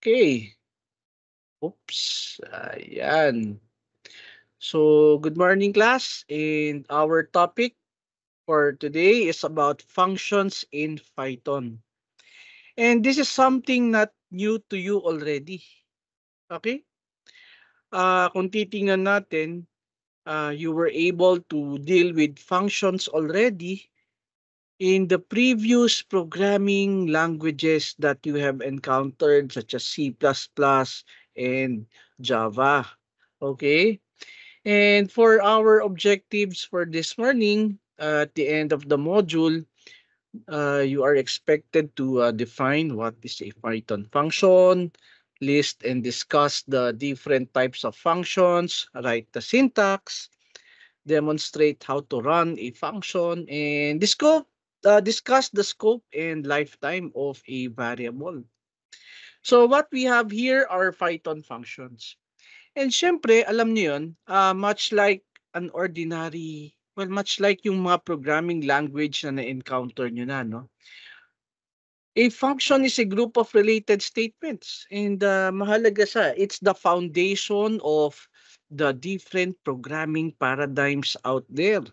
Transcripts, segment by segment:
Okay. Oops. Ayan. So, good morning, class. And our topic for today is about functions in Python. And this is something not new to you already. Okay? Kung titingnan natin, you were able to deal with functions already in the previous programming languages that you have encountered, such as C++ and Java. Okay? And for our objectives for this morning, at the end of the module, you are expected to define what is a Python function, list and discuss the different types of functions, write the syntax, demonstrate how to run a function, and discuss the scope and lifetime of a variable. So what we have here are Python functions. And syempre, alam niyo yun, much like an ordinary, well, much like yung mga programming language na na-encounter nyo na, no? A function is a group of related statements. And mahalaga sa, it's the foundation of the different programming paradigms out there.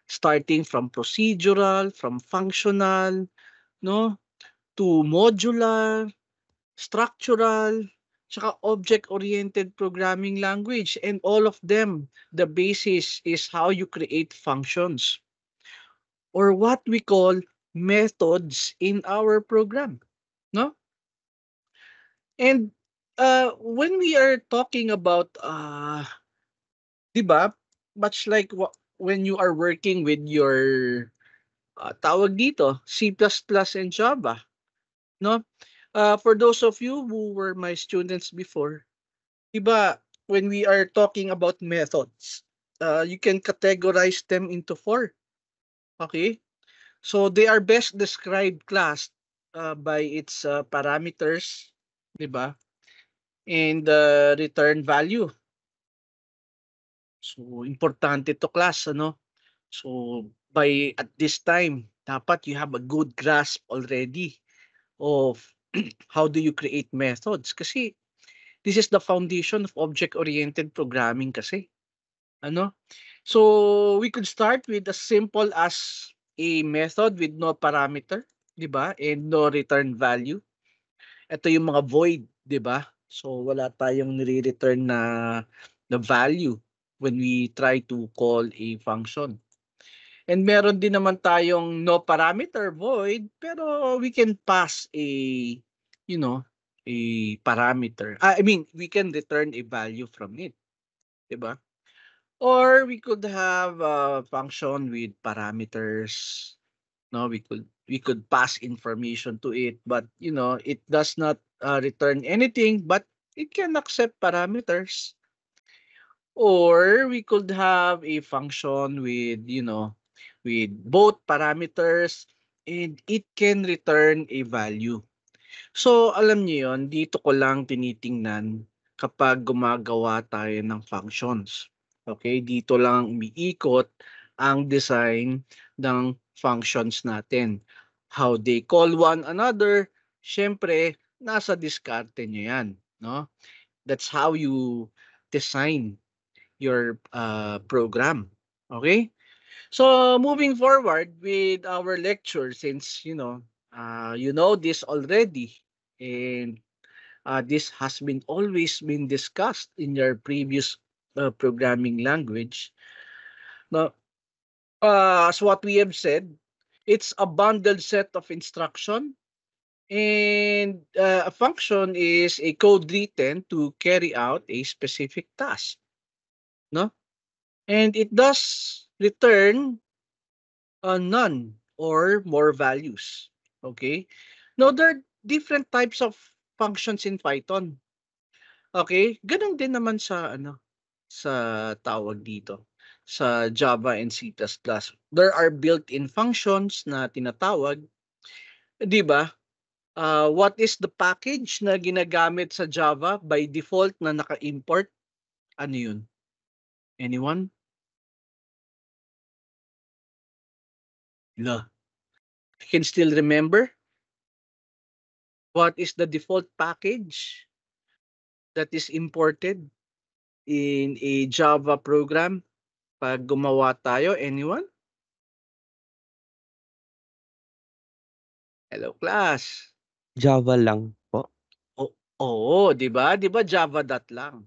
Starting from procedural, from functional, no? To modular, structural, tsaka object-oriented programming language. And all of them, the basis is how you create functions or what we call methods in our program. No? And when we are talking about, di ba, much like when you are working with your, tawag dito, C++ and Java, no? For those of you who were my students before, iba, when we are talking about methods, you can categorize them into four. Okay? So they are best described class by its parameters, di ba? And the return value. So importante to class, ano? So by at this time, dapat you have a good grasp already of how do you create methods kasi this is the foundation of object-oriented programming kasi. Ano? So, we could start with as simple as a method with no parameter, 'di ba? And no return value. Ito yung mga void, 'di ba? So, wala tayong nire-return na value when we try to call a function. And meron din naman tayong no parameter void, pero we can pass you know, a parameter. I mean, we can return a value from it, 'di ba? Or we could have a function with parameters. No, we could pass information to it, but it does not return anything, but it can accept parameters. Or we could have a function with both parameters and it can return a value. So alam niyo yon, dito ko lang tinitingnan kapag gumagawa tayo ng functions. Okay, dito lang umiikot ang design ng functions natin. How they call one another, syempre, nasa diskarte nyo yan. No? That's how you design your program. Okay? So, moving forward with our lecture, since, you know this already, and this has been always been discussed in your previous programming language. Now, as what we have said, it's a bundled set of instruction, and a function is a code written to carry out a specific task. No, and it does return none or more values. Okay. Now, there are different types of functions in Python. Okay, gano'n din naman sa sa tawag dito, sa Java and C++. There are built-in functions na tinatawag, 'di ba? What is the package na ginagamit sa Java by default na naka-import? Ano 'yun? Anyone? La, can still remember? What is the default package that is imported in a Java program pag gumawa tayo? Anyone? Hello, class. Java lang po. Oo, 'di ba? 'Di ba Java dot lang.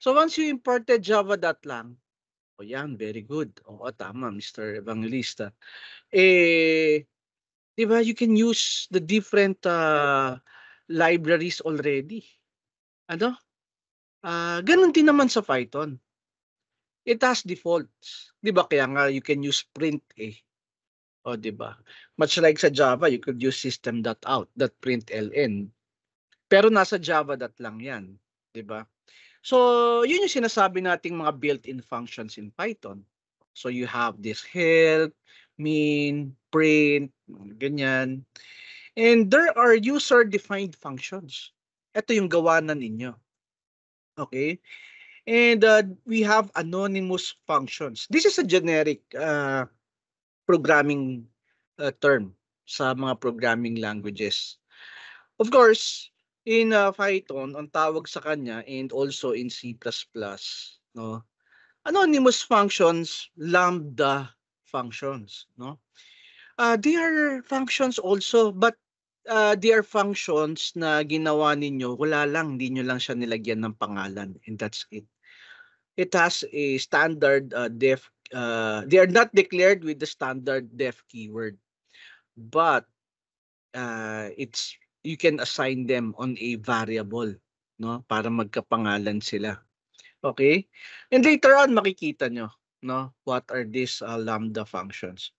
So once you imported Java dot lang, o yan, very good. Oo, tama, Mr. Evangelista. 'Di ba, you can use the different libraries already. Ano? Ganun din naman sa Python. It has defaults. 'Di ba kaya nga you can use print eh. O 'di ba? Much like sa Java, you could use system.out.println. Pero nasa Java dot lang 'yan, 'di ba? So, yun yung sinasabi nating mga built-in functions in Python. So, you have this help, min, print, ganyan. And there are user-defined functions. Ito yung gawanan ninyo. Okay? And we have anonymous functions. This is a generic programming term sa mga programming languages. Of course, in Python, ang tawag sa kanya and also in C++, no? Anonymous functions, lambda functions, no? They are functions also, but they are functions na ginawa ninyo, wala lang, hindi nyo lang siya nilagyan ng pangalan, and that's it. It has a standard def, they are not declared with the standard def keyword, but it's you can assign them on a variable, no, para magkapangalan sila. Okay? And later on makikita nyo, no, what are these lambda functions.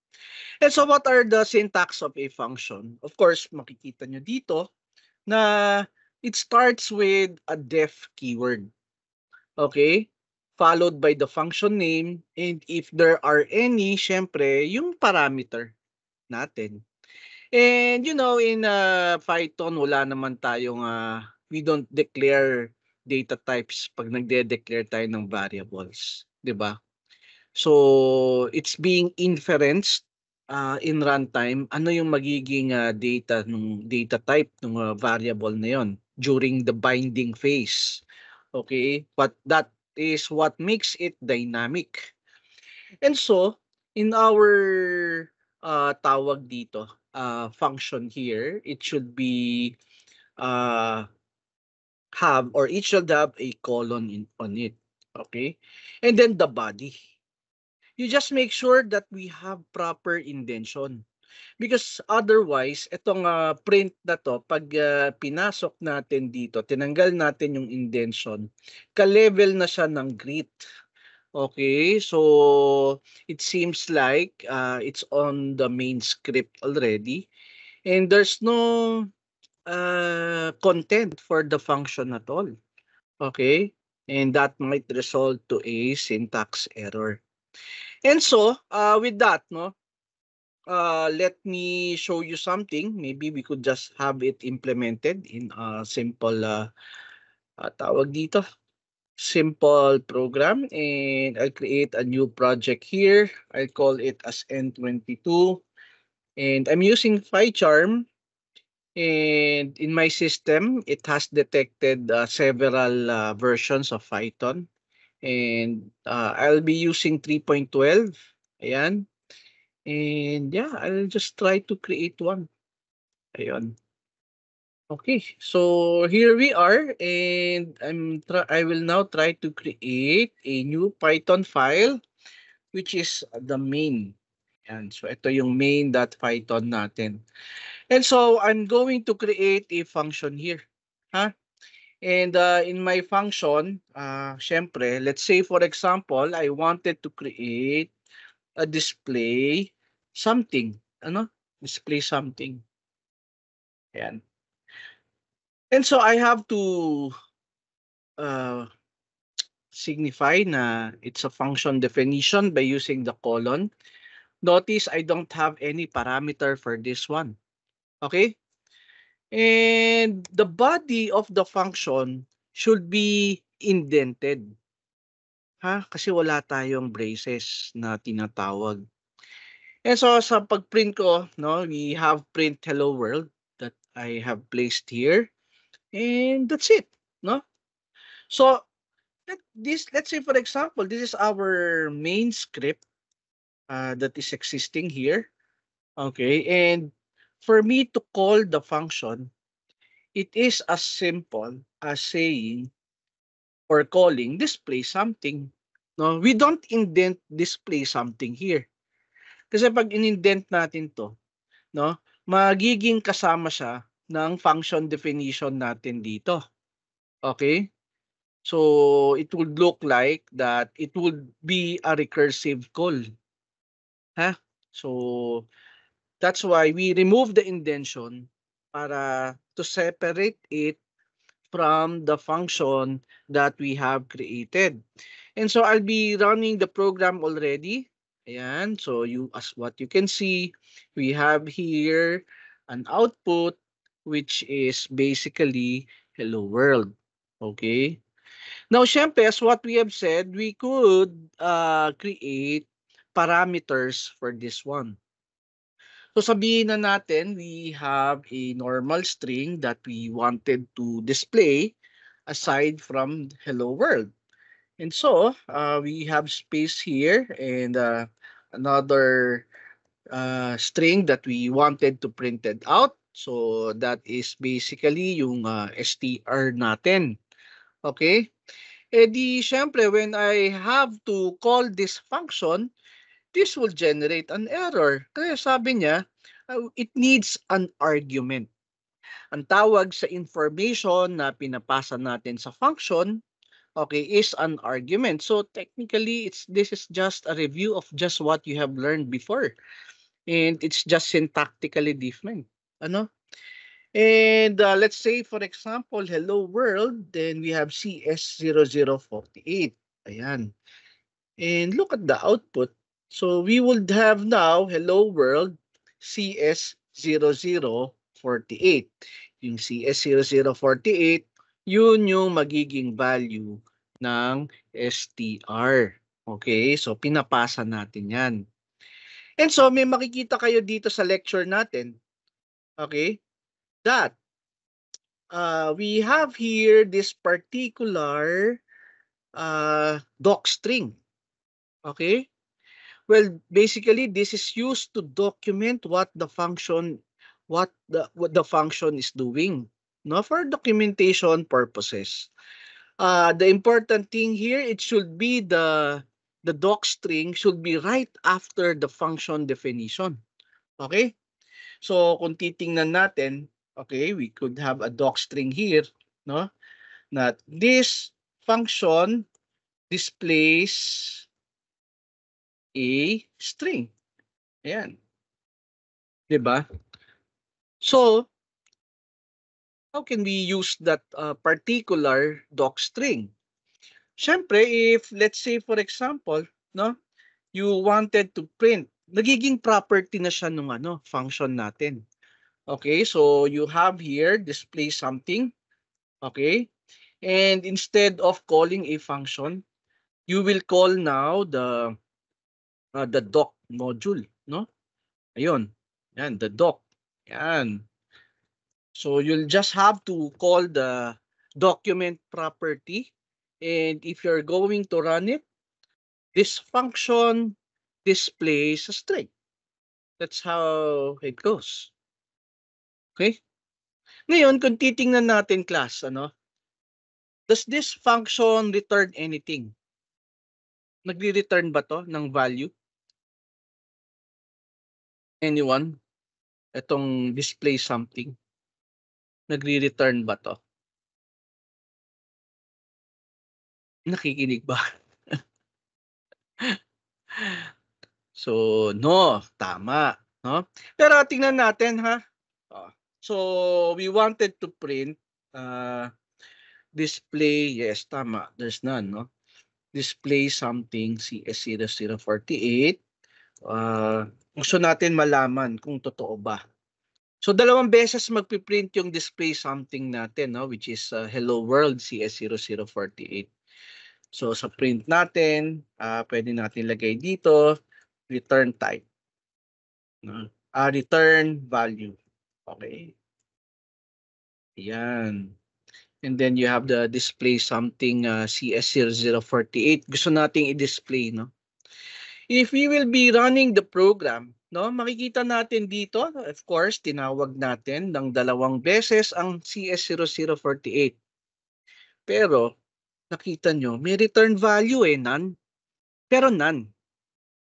And so what are the syntax of a function? Of course, makikita nyo dito na it starts with a def keyword. Okay? Followed by the function name, and if there are any, syempre, yung parameter natin. And you know, in Python, wala naman tayong, we don't declare data types pag nagde-declare tayo ng variables, 'di ba? So, it's being inferenced in runtime. Ano yung magiging data ng data type ng variable na yon during the binding phase. Okay? But that is what makes it dynamic. And so, in our tawag dito, function here, it should be have, or it should have a colon on it. Okay? And then the body. You just make sure that we have proper indentation. Because otherwise, itong print na to, pag pinasok natin dito, tinanggal natin yung indentation, ka-level na siya ng greet. Okay, so it seems like it's on the main script already, and there's no content for the function at all. Okay, and that might result to a syntax error. And so, with that, no, let me show you something. Maybe we could just have it implemented in a simple, tawag dito, simple program, and I'll create a new project here. I'll call it as N22, and I'm using PyCharm, and in my system, it has detected several versions of Python, and I'll be using 3.12. Ayan. And yeah, I'll just try to create one. Ayun. Okay, so here we are, and I will now try to create a new Python file, which is the main. And so ito yung main.python natin. And so I'm going to create a function here. Huh? And in my function, syempre, let's say for example, I wanted to create a display something. Ano? Display something. Ayan. And so I have to signify na it's a function definition by using the colon. Notice I don't have any parameter for this one. Okay? And the body of the function should be indented. Kasi wala tayong braces na tinatawag. And so sa pag-print ko, no, we have print hello world that I have placed here, and that's it, no? So let's say for example, this is our main script that is existing here. Okay, and for me to call the function, it is as simple as saying or calling display something. No, we don't indent display something here. Kasi pag in-indent natin to, no, magiging kasama siya ng function definition natin dito. Okay? So it would look like that it would be a recursive call. Ha? So that's why we remove the indentation para to separate it from the function that we have created. And so I'll be running the program already. Ayan. So as what you can see, we have here an output which is basically hello world. Okay. Now, syempre, as what we have said, we could create parameters for this one. So sabihin na natin, we have a normal string that we wanted to display aside from hello world. And so we have space here and another string that we wanted to print it out. So that is basically yung str natin. Okay? Eh di, syempre, when I have to call this function, this will generate an error. Kaya sabi niya, it needs an argument. Ang tawag sa information na pinapasa natin sa function, okay, is an argument. So technically, this is just a review of just what you have learned before. And it's just syntactically different. Ano? And let's say, for example, hello world, then we have CS0048. Ayan. And look at the output. So we would have now hello world CS0048. Yung CS0048, yun yung magiging value ng str. Okay? So pinapasa natin yan. And so may makikita kayo dito sa lecture natin. Okay? That we have here this particular docstring. Okay? Well, basically, this is used to document what the function is doing, no, for documentation purposes. The important thing here, it should be the docstring should be right after the function definition. Okay? So kung titingnan natin, okay, we could have a docstring here, no? That this function displays a string. Ayan. 'Di ba? So, how can we use that particular docstring? Siyempre, if let's say for example, no, you wanted to print, nagiging property na siya nung function natin. Okay, so you have here display something, okay? And instead of calling a function, you will call now the doc module, no? Ayun. Yan, the doc. Yan. So you'll just have to call the document property, and if you're going to run it, this function displays a string. That's how it goes. Okay? Ngayon, kung titingnan natin class, does this function return anything? Nagre-return ba to ng value? Anyone? Itong display something. Nagre-return ba to? Nakikinig ba? So, no, tama, no? Pero tingnan natin ha. So, we wanted to print display, yes, tama, there's none, no? Display something CS0048. Gusto natin malaman kung totoo ba. So, dalawang beses magpiprint yung display something natin, no? Which is hello world CS0048. So, sa print natin, pwede natin lagay dito, return type. Return value. Okay. Yan. And then you have the display something CS0048. Gusto nating i-display, no? If we will be running the program, no, makikita natin dito, of course, tinawag natin ng 2 beses ang CS0048. Pero, nakita nyo, may return value none. Pero none.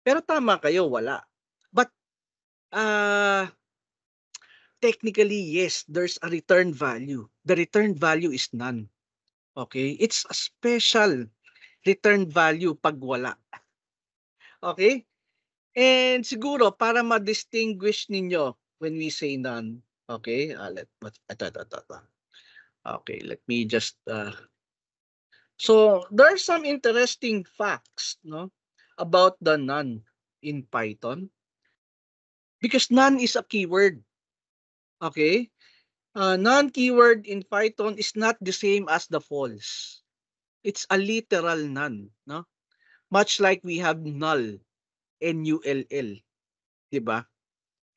Pero tama kayo, wala. But, technically, yes, there's a return value. The return value is none. Okay? It's a special return value pag wala. Okay? And siguro, para ma-distinguish ninyo when we say none, okay? Okay, let me just... So, there are some interesting facts, no, about the none in Python. Because none is a keyword. Okay? Non-keyword in Python is not the same as the false. It's a literal none, no? Much like we have null, N-U-L-L, diba?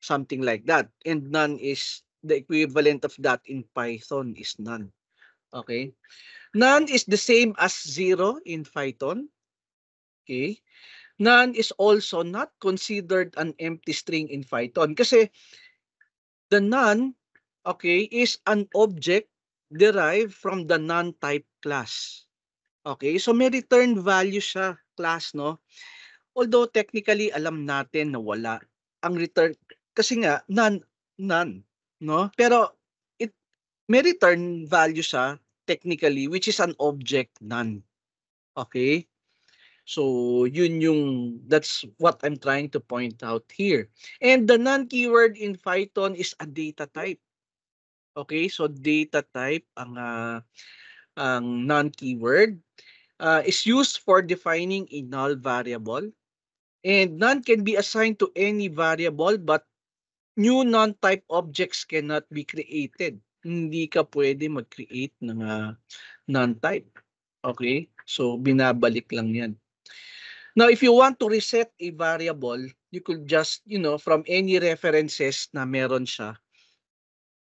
Something like that. And none is the equivalent of that in Python is none. Okay? None is the same as 0 in Python. Okay? None is also not considered an empty string in Python kasi the none, okay, is an object derived from the non-type class. Okay, so may return value siya, class, no? Although technically alam natin na wala ang return kasi nga none, no? Pero it may return value siya technically, which is an object none. Okay? So that's what I'm trying to point out here. And the non-keyword in Python is a data type. Okay? So data type ang non-keyword is used for defining a null variable. And none can be assigned to any variable, but new non-type objects cannot be created. Hindi ka pwede mag-create ng non-type. Okay? So, binabalik lang yan. Now, if you want to reset a variable, you could just, from any references na meron siya,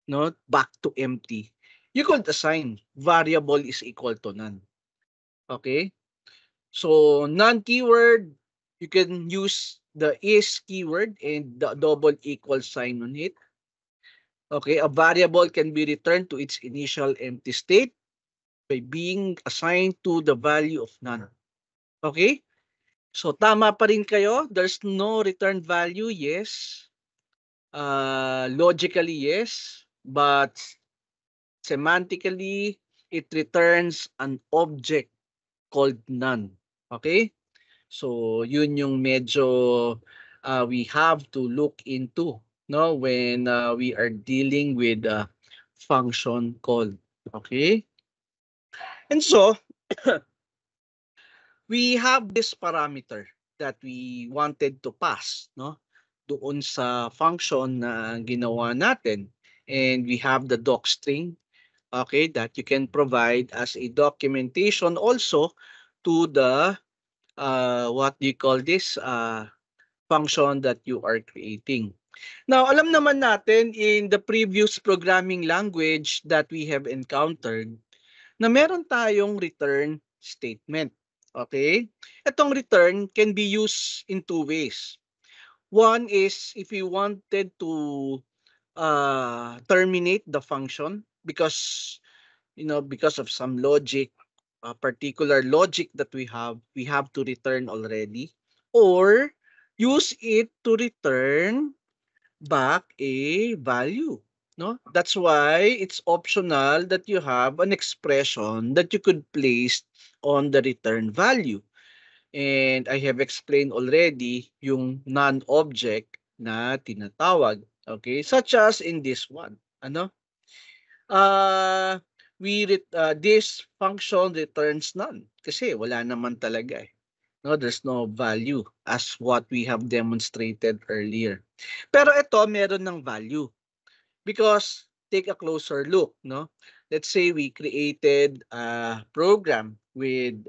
no, back to empty, you could assign variable is equal to none. Okay? So, non-keyword, you can use the is keyword and the double equal sign on it. Okay, a variable can be returned to its initial empty state by being assigned to the value of none. Okay? So, tama pa rin kayo. There's no return value, yes. Logically, yes. But semantically, it returns an object called none. Okay? So, yun yung medyo we have to look into, no, when we are dealing with function call. Okay? And so, we have this parameter that we wanted to pass, no, doon sa function na ginawa natin. And we have the docstring, okay, that you can provide as a documentation also to the what do you call this function that you are creating. Now, alam naman natin in the previous programming language that we have encountered na meron tayong return statement. Okay? Itong return can be used in 2 ways. One is if we wanted to terminate the function because of some logic, particular logic that we have to return already, or use it to return back a value. No, that's why it's optional that you have an expression that you could place on the return value. And I have explained already yung non-object na tinatawag. Okay, such as in this one. Ano? This function returns none kasi wala naman talaga eh. No, there's no value as what we have demonstrated earlier. Pero ito meron ng value because take a closer look, no? Let's say we created a program with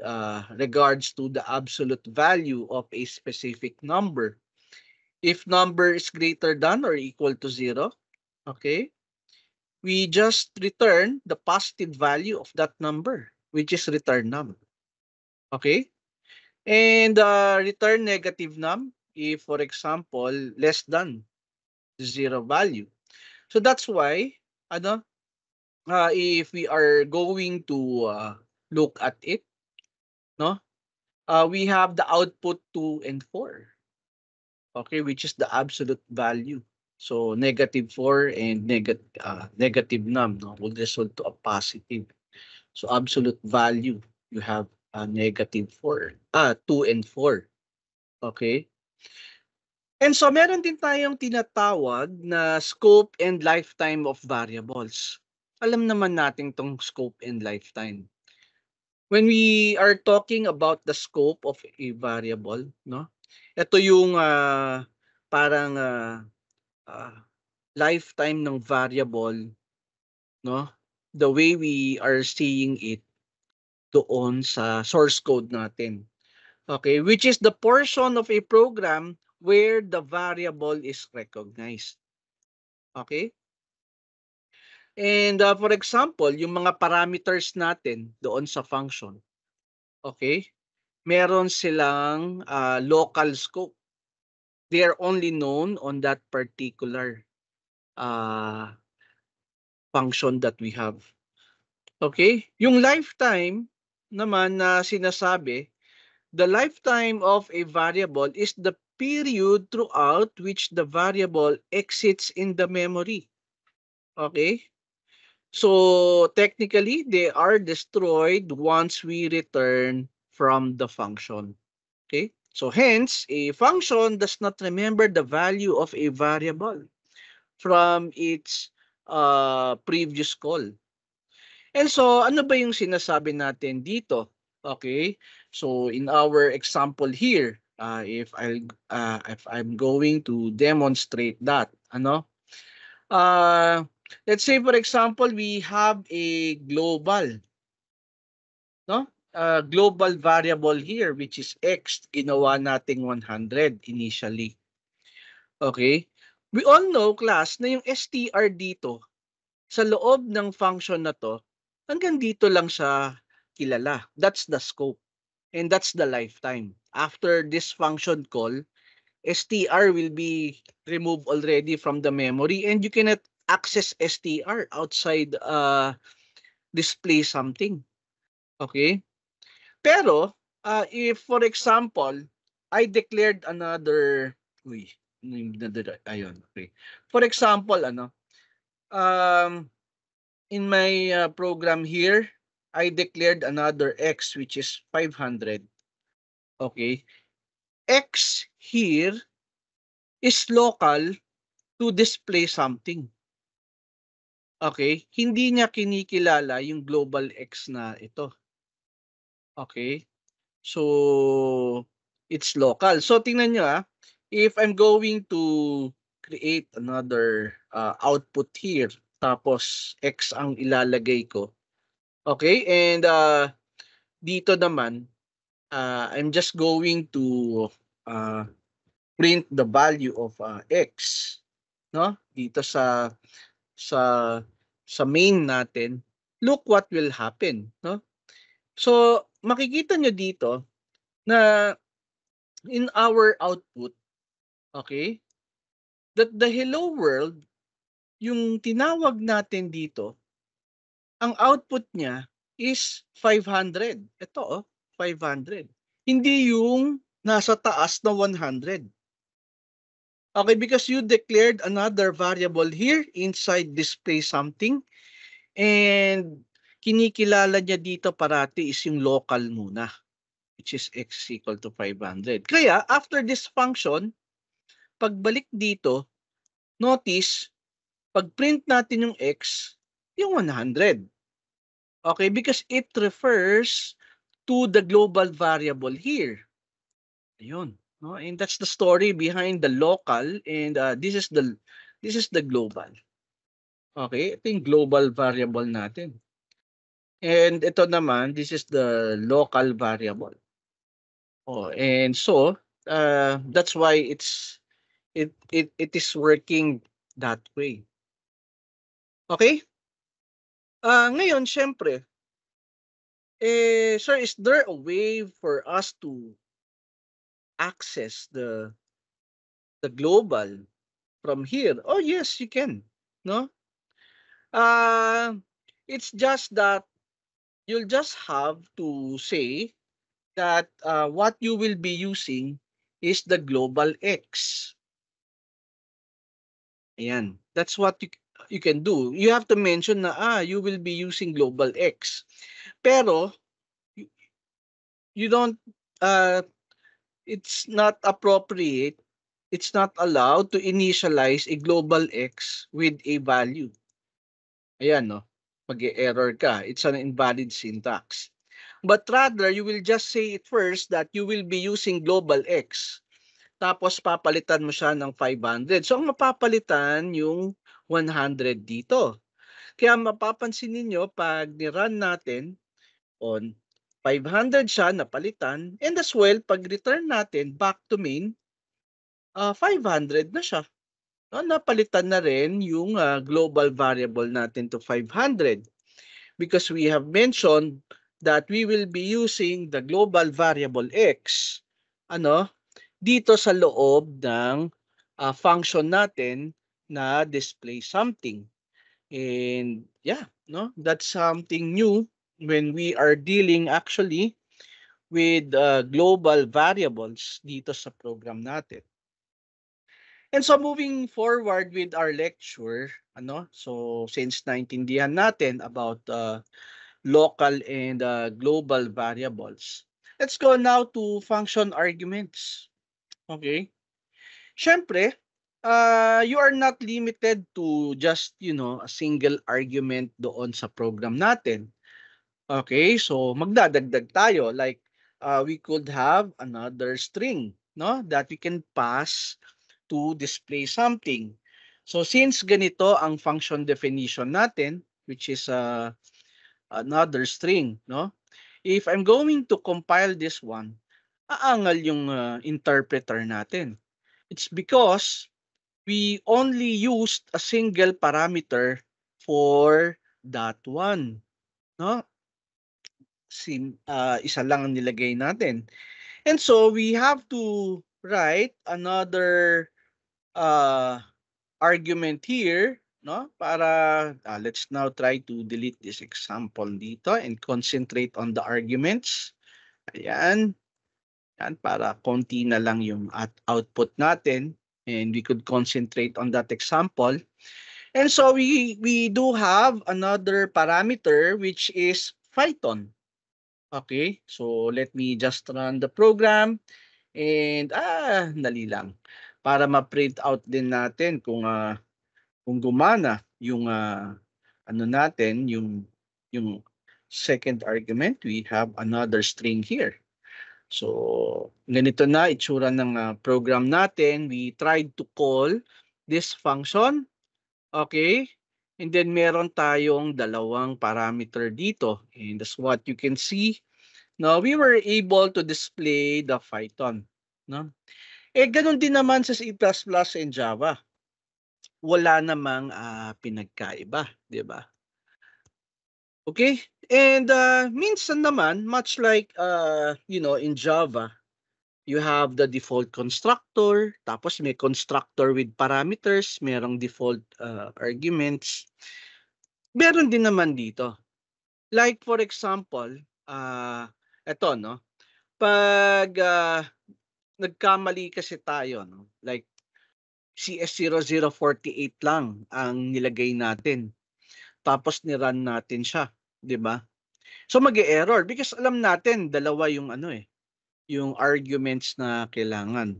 regards to the absolute value of a specific number. If number is greater than or equal to 0, okay, we just return the positive value of that number, which is return num. Okay? And return negative num if, for example, less than 0 value. So that's why, if we are going to look at it, no, we have the output 2 and 4. Okay, which is the absolute value. So negative 4 and negative num, no, will result to a positive. So absolute value, you have negative 4, 2 and 4. Okay? And so meron din tayong tinatawag na scope and lifetime of variables. Alam naman natin tong scope and lifetime. When we are talking about the scope of a variable, no? Ito yung parang lifetime ng variable, no? The way we are seeing it doon sa source code natin. Okay, which is the portion of a program where the variable is recognized. Okay? And for example, yung mga parameters natin doon sa function. Okay? Meron silang local scope. They are only known on that particular function that we have. Okay? Yung lifetime naman na sinasabi, the lifetime of a variable is the period throughout which the variable exits in the memory. Okay? So technically, they are destroyed once we return from the function. Okay? So hence, a function does not remember the value of a variable from its previous call. And so, ano ba yung sinasabi natin dito? Okay? So in our example here, if I'm going to demonstrate that, let's say for example we have a global, global variable here which is x, ginawa nating 100 initially. Okay? We all know, class, na yung str dito sa loob ng function na to, hanggang dito lang siya kilala. That's the scope. And that's the lifetime. After this function call, str will be removed already from the memory and you cannot access str outside display something. Okay? Pero, if for example, I declared another, ayun, okay. For example, in my program here, I declared another x which is 500. Okay? X here is local to display something. Okay? Hindi niya kinikilala yung global x na ito. Okay? So, it's local. So, tingnan nyo if I'm going to create another output here, tapos x ang ilalagay ko. Okay? And dito naman, I'm just going to print the value of x, no? Dito sa main natin. Look what will happen, no? So, makikita nyo dito na in our output, okay, that the hello world, yung tinawag natin dito, ang output niya is 500. Ito, 500. Hindi yung nasa taas na 100. Okay, because you declared another variable here inside display something and kinikilala niya dito parati is yung local muna, which is x equal to 500. Kaya after this function, pagbalik dito, notice, pag print natin yung x, yung 100. Okay, because it refers to the global variable here. Ayun. No? And that's the story behind the local and this is the global. Okay, ito yung global variable natin. And ito naman, this is the local variable. Oh, and so that's why it is working that way. Okay? Ngayon siyempre, sir, is there a way for us to access the global from here? Oh, yes, you can, no? Uh, it's just that you'll just have to say that what you will be using is the global X. Ayan. That's what you can do. You have to mention na you will be using global X. Pero y- you don't uh it's not appropriate, it's not allowed to initialize a global X with a value. Ayan, no? Mag-error ka. It's an invalid syntax. But rather, you will just say it first that you will be using global X. Tapos papalitan mo siya ng 500. So, ang mapapalitan yung 100 dito. Kaya mapapansin ninyo, pag ni-run natin on 500 siya napalitan, and as well, pag return natin back to main, 500 na siya. No, napalitan na rin yung global variable natin to 500 because we have mentioned that we will be using the global variable x ano dito sa loob ng function natin na display something. And yeah, no, that's something new when we are dealing actually with global variables dito sa program natin. And so moving forward with our lecture, so since naintindihan natin about local and global variables, let's go now to function arguments. Okay? Siyempre, you are not limited to just, a single argument doon sa program natin. Okay? So magdadagdag tayo like we could have another string, no, that we can pass to display something. So since ganito ang function definition natin, which is another string, no? If I'm going to compile this one, aangal yung interpreter natin. It's because we only used a single parameter for that one, no? Isa lang ang nilagay natin. And so we have to write another uh, argument here, no? Para let's now try to delete this example dito and concentrate on the arguments. Ayan. Yan, para konti na lang yung output natin and we could concentrate on that example. And so we do have another parameter which is Python. Okay, so let me just run the program and dali lang para ma-print out din natin kung gumana yung natin yung second argument. We have another string here. So ganito na itsura ng program natin. We tried to call this function. Okay? And then meron tayong dalawang parameter dito. And that's what you can see. Now, we were able to display the Python. No? Ganun din naman sa C++ and Java. Wala namang pinagkaiba, di ba? Okay? And minsan naman, much like in Java, you have the default constructor, tapos may constructor with parameters, merong default arguments. Meron din naman dito. Like for example, eto, no? Pag nagkamali kasi tayo, no? Like CS0048 lang ang nilagay natin. Tapos ni-run natin siya, 'di ba? So mag-e-error because alam natin dalawa yung yung arguments na kailangan.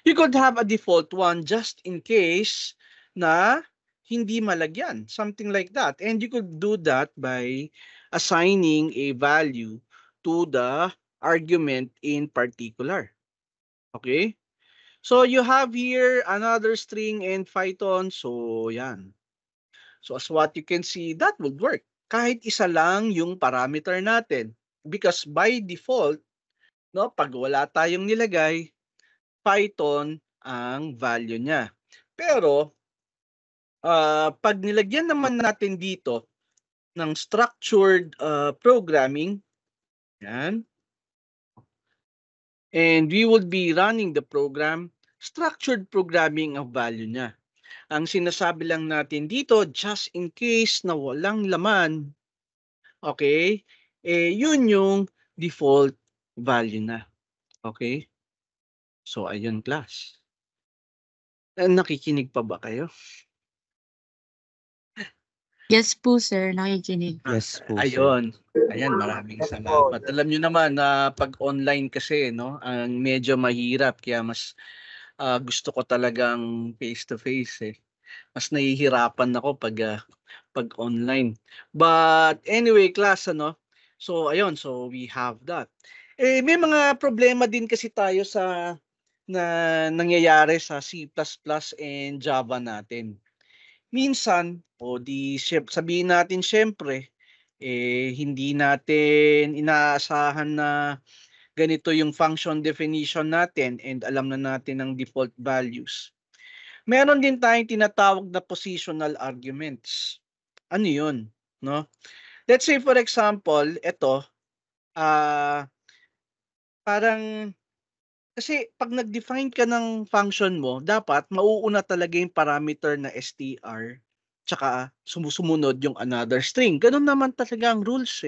You could have a default one just in case na hindi malagyan, something like that. And you could do that by assigning a value to the argument in particular. Okay? So you have here another string in Python. So yan. So as what you can see, that would work. Kahit isa lang yung parameter natin. Because by default, no, pag wala tayong nilagay, Python ang value niya. Pero pag nilagyan naman natin dito ng structured programming. Yan. And we would be running the program. Structured programming ang value niya. Ang sinasabi lang natin dito, just in case na walang laman, okay, yun yung default value na. Okay? So, ayun class. Nakikinig pa ba kayo? Yes po, sir. Nakikinig. Yes po, sir. Ayun. Ayan, maraming salamat. Alam nyo naman na pag online kasi, no, ang medyo mahirap. Kaya mas gusto ko talagang face-to-face eh. Mas nahihirapan ako pag online. But anyway, class, ano, so ayun, so we have that. May mga problema din kasi tayo sa na nangyayari sa C++ and Java natin. Minsan, sabihin natin syempre, hindi natin inaasahan na ganito yung function definition natin and alam na natin ang default values. Meron din tayong tinatawag na positional arguments. Ano yun? No? Let's say for example, ito, parang, kasi pag nag-define ka ng function mo, dapat mauuna talaga yung parameter na str, tsaka sumusunod yung another string. Ganun naman talaga ang rules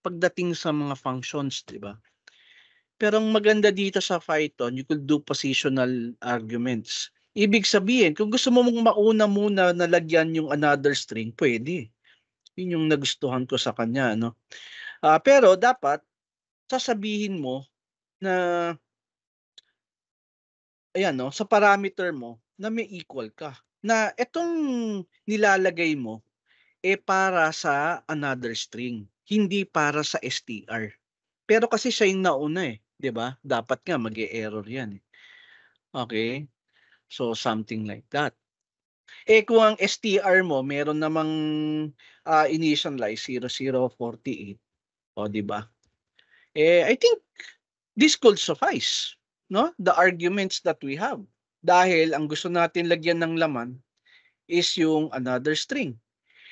pagdating sa mga functions, di ba? Pero ang maganda dito sa Python, you could do positional arguments. Ibig sabihin, kung gusto mo mong mauna muna na lagyan yung another string, pwede. Yun yung nagustuhan ko sa kanya, no? Pero dapat sasabihin mo na ayan, no, sa parameter mo na may equal ka. Na itong nilalagay mo para sa another string, hindi para sa str. Pero kasi siya yung nauna 'di ba? Dapat nga mag-e-error 'yan. Okay? So something like that. Kung ang str mo meron namang initialize 0048, o 'di ba? I think this could suffice, no? The arguments that we have. Dahil ang gusto natin lagyan ng laman is yung another string.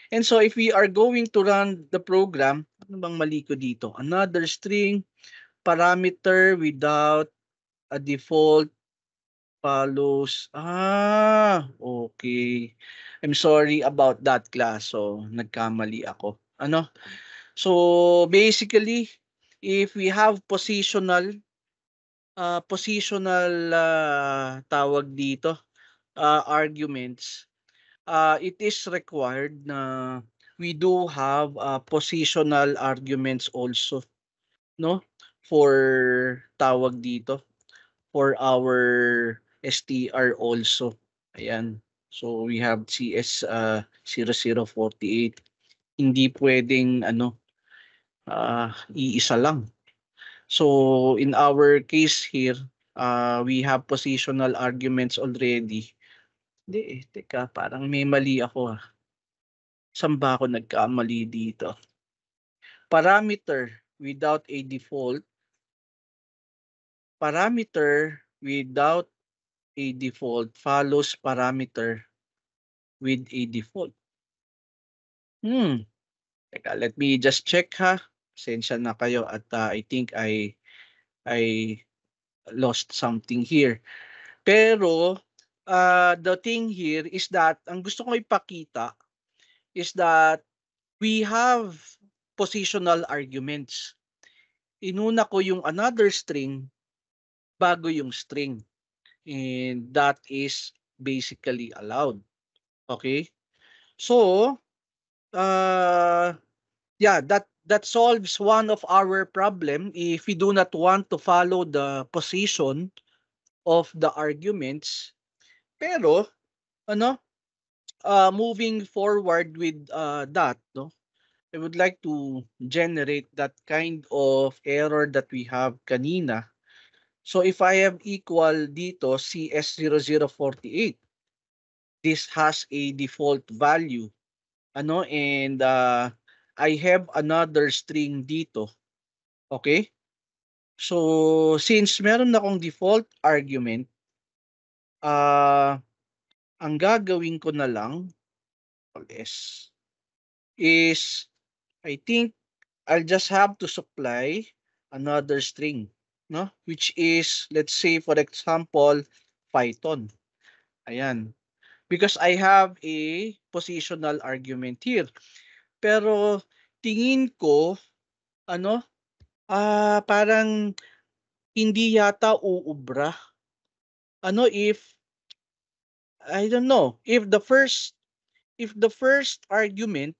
And so if we are going to run the program, ano bang mali ko dito? Another string, parameter without a default follows. Okay. I'm sorry about that class. So, nagkamali ako. Ano? So, basically, if we have positional tawag dito, arguments, it is required na we do have positional arguments also, no? For tawag dito, for our str also. Ayan. So we have CS 0048. Hindi pwedeng iisa lang. So in our case here, we have positional arguments already. Hindi teka, parang may mali ako. Saan ba ako nagkamali dito? Parameter without a default. Parameter without a default follows parameter with a default. Teka, let me just check ha. Pasensya na kayo at I think I lost something here. Pero the thing here is that ang gusto ko ipakita is that we have positional arguments. Inuna ko yung another string bago yung string. And that is basically allowed. Okay? So, yeah, that solves one of our problem if we do not want to follow the position of the arguments. Pero, moving forward with that, no? I would like to generate that kind of error that we have kanina. So if I have equal dito CS0048, this has a default value. And I have another string dito. Okay? So since meron akong default argument, ang gagawin ko na lang is I think I'll just have to supply another string, no? Which is, let's say, for example, Python. Ayan. Because I have a positional argument here. Pero tingin ko, ano, parang hindi yata uubra. Ano if, I don't know, if the first argument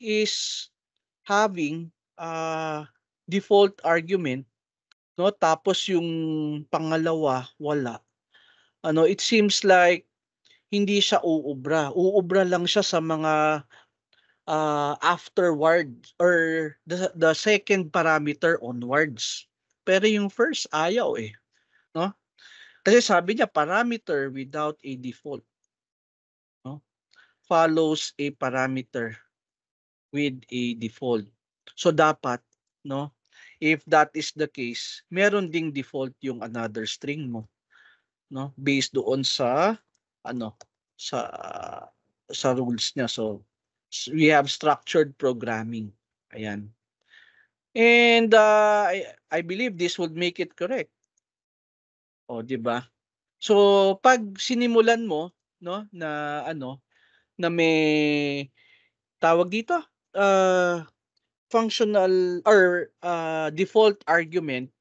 is having default argument, no, tapos yung pangalawa wala, ano, it seems like hindi siya uubra lang siya sa mga afterward or the second parameter onwards, pero yung first ayaw no, kasi sabi niya parameter without a default, no, follows a parameter with a default. So dapat, no, if that is the case, meron ding default yung another string mo, no, based doon sa ano, sa rules niya. So we have structured programming. Ayan. And I believe this would make it correct. O, di ba? So pag sinimulan mo, no, na ano, na may tawag dito, functional or default argument,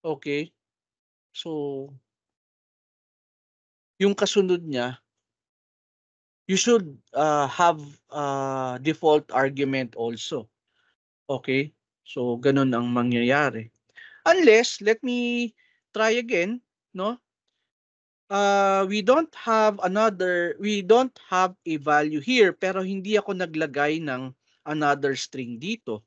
okay? So yung kasunod niya, you should have default argument also. Okay? So ganun ang mangyayari. Unless, let me try again, no? We don't have a value here, pero hindi ako naglagay ng another string dito.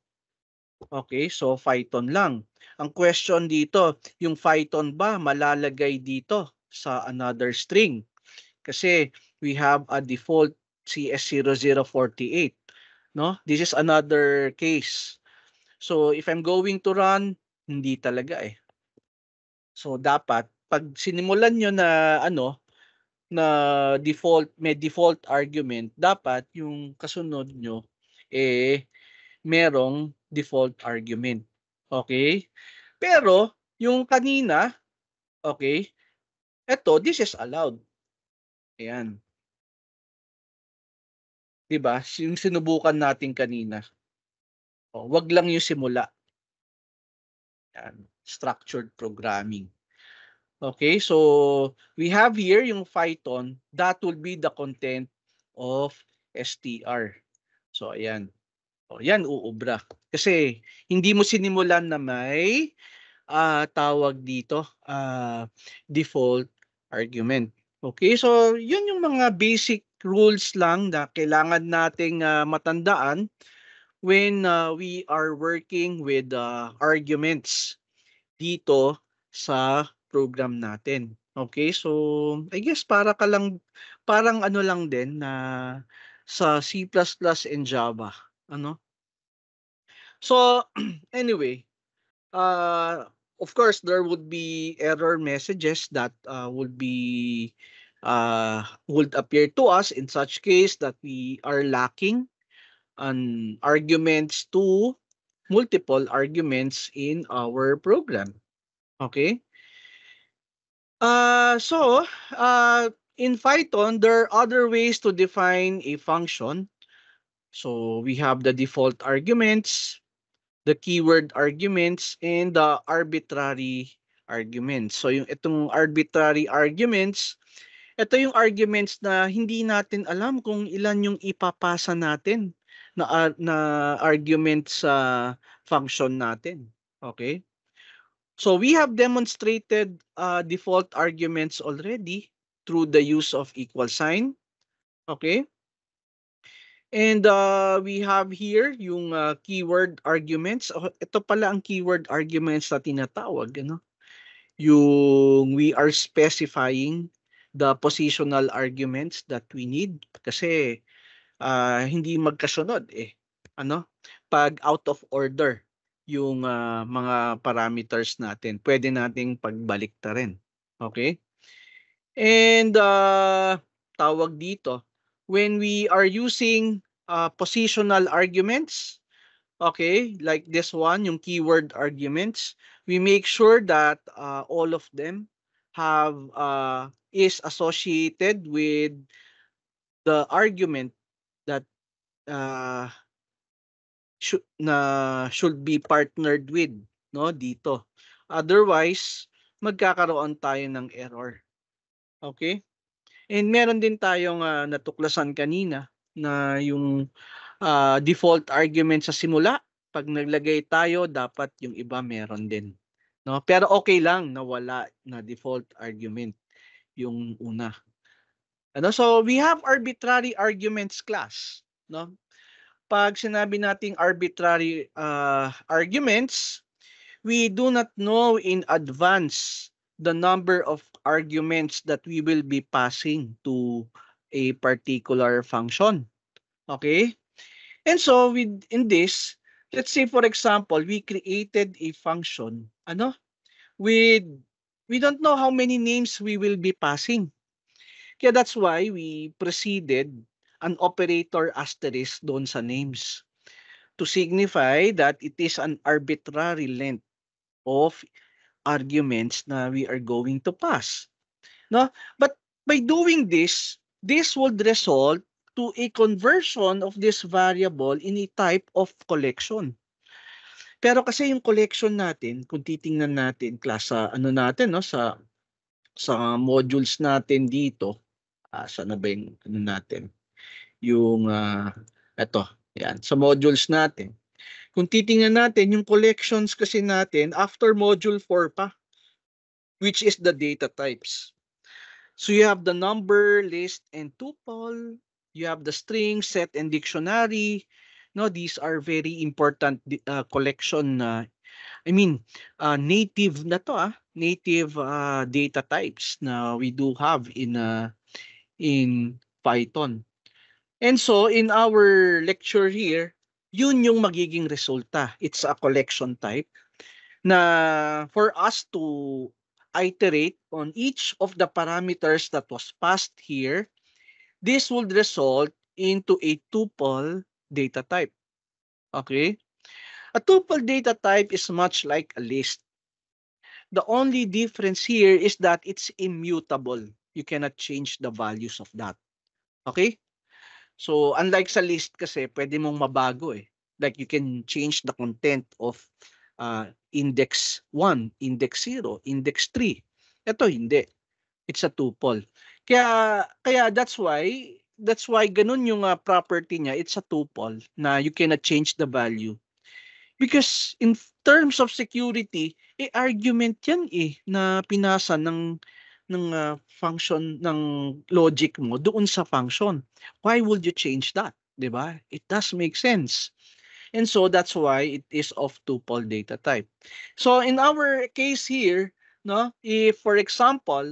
Okay, so Python lang. Ang question dito, yung Python ba malalagay dito sa another string? Kasi we have a default CS0048, no? This is another case. So if I'm going to run, hindi talaga So dapat pag sinimulan nyo na na may default argument, dapat yung kasunod nyo merong default argument. Okay? Pero yung kanina, okay, this is allowed. Ayan. 'Di ba? Yung sinubukan natin kanina. Wag lang yung simula. Ayan. Structured programming. Okay, so we have here yung Python, that will be the content of str. So ayan. Yan uubra. Kasi hindi mo sinimulan na may tawag dito, default argument. Okay, so yun yung mga basic rules lang na kailangan nating matandaan when we are working with arguments dito sa program natin. Okay, so I guess parang ano lang din na sa C++ and Java, ano? So anyway, of course there would be error messages that would appear to us in such case that we are lacking on arguments to multiple arguments in our program. Okay? So in Python, there are other ways to define a function. So we have the default arguments, the keyword arguments, and the arbitrary arguments. So yung itong arbitrary arguments, ito yung arguments na hindi natin alam kung ilan yung ipapasa natin na argument sa function natin. Okay? So we have demonstrated default arguments already through the use of equal sign. Okay? And we have here yung keyword arguments. Ito pala ang keyword arguments na tinatawag. Yung we are specifying the positional arguments that we need. Kasi hindi magkasunod pag out of order yung mga parameters natin. Pwede nating pagbalik ta rin. Okay? And tawag dito, when we are using positional arguments, Okay, like this one, yung keyword arguments, we make sure that all of them have is associated with the argument that uh, should be partnered with, no, dito. Otherwise, magkakaroon tayo ng error. Okay? And meron din tayong natuklasan kanina na yung default argument sa simula, pag naglagay tayo, dapat yung iba meron din. No? Pero okay lang na wala na default argument yung una. Ano? So, we have arbitrary arguments class. No? Pag sinabi nating arbitrary arguments, we do not know in advance the number of arguments that we will be passing to a particular function. Okay? And so in this, let's say for example, we created a function, with we don't know how many names we will be passing. Kaya that's why we preceded an operator asterisk doon sa names to signify that it is an arbitrary length of arguments na we are going to pass. No? But by doing this, this would result to a conversion of this variable in a type of collection. Pero kasi yung collection natin, kung titingnan natin class sa natin, no, sa modules natin dito, saan na ba yung natin? Yung eto, yan, sa modules natin. Kung titingnan natin yung collections kasi natin after module 4 pa, which is the data types. So you have the number, list, and tuple. You have the string, set, and dictionary. No, these are very important collection. Native na to, native data types na we do have in Python. And so in our lecture here, yun yung magiging resulta. It's a collection type na for us to iterate on each of the parameters that was passed here, this would result into a tuple data type. Okay? A tuple data type is much like a list. The only difference here is that it's immutable. You cannot change the values of that. Okay? So, unlike sa list kasi, pwede mong mabago eh. Like you can change the content of index 1, index 0, index 3. Ito hindi. It's a tuple. Kaya that's why ganun yung property niya. It's a tuple na you cannot change the value. Because in terms of security, argument yan na pinasa ng function ng logic mo doon sa function. Why would you change that? 'Di ba? It does make sense. And so that's why it is of tuple data type. So in our case here, no, if for example,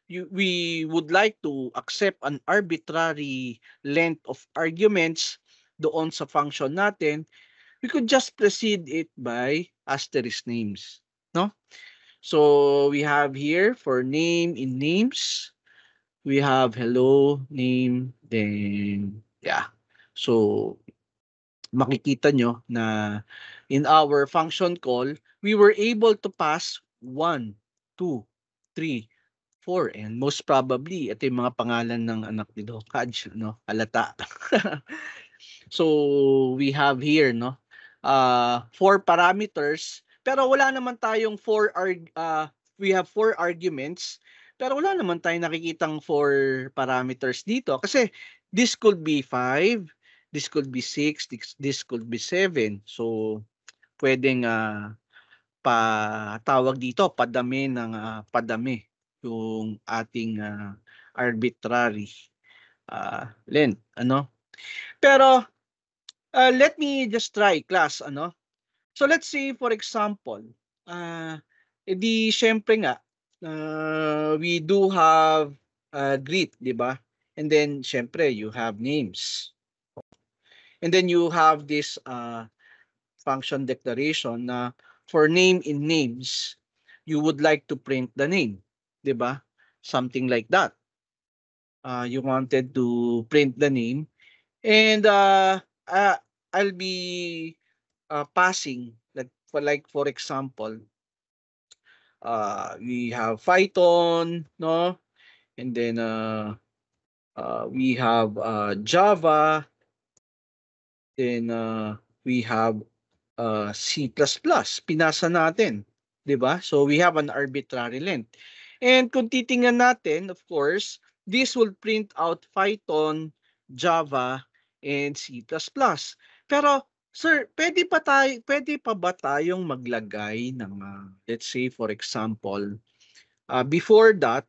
we would like to accept an arbitrary length of arguments doon sa function natin, we could just precede it by asterisk names, no? So we have here for name in names, we have hello name, then yeah. So makikita nyo na in our function call, we were able to pass 1, 2, 3, 4, and most probably ito yung mga pangalan ng anak ni Dokaj, no? Halata. So we have here, no, 4 parameters, pero wala naman tayong we have 4 arguments, pero wala naman tayong nakikitang 4 parameters dito kasi this could be 5, this could be 6, this could be 7. So pwedeng patawag dito padami ng padami yung ating arbitrary length, pero let me just try class, So let's say for example, edi syempre nga we do have greet, di ba? And then syempre you have names. And then you have this function declaration na for name in names, you would like to print the name, di ba? Something like that. You wanted to print the name, and I'll be passing, like for example, we have Python, no? And then we have Java, then we have C++. Pinasa natin, 'di ba? So we have an arbitrary length. And kung titingnan natin, of course, this will print out Python, Java, and C++. Pero sir, pwede pa ba tayong maglagay ng let's say for example, before that,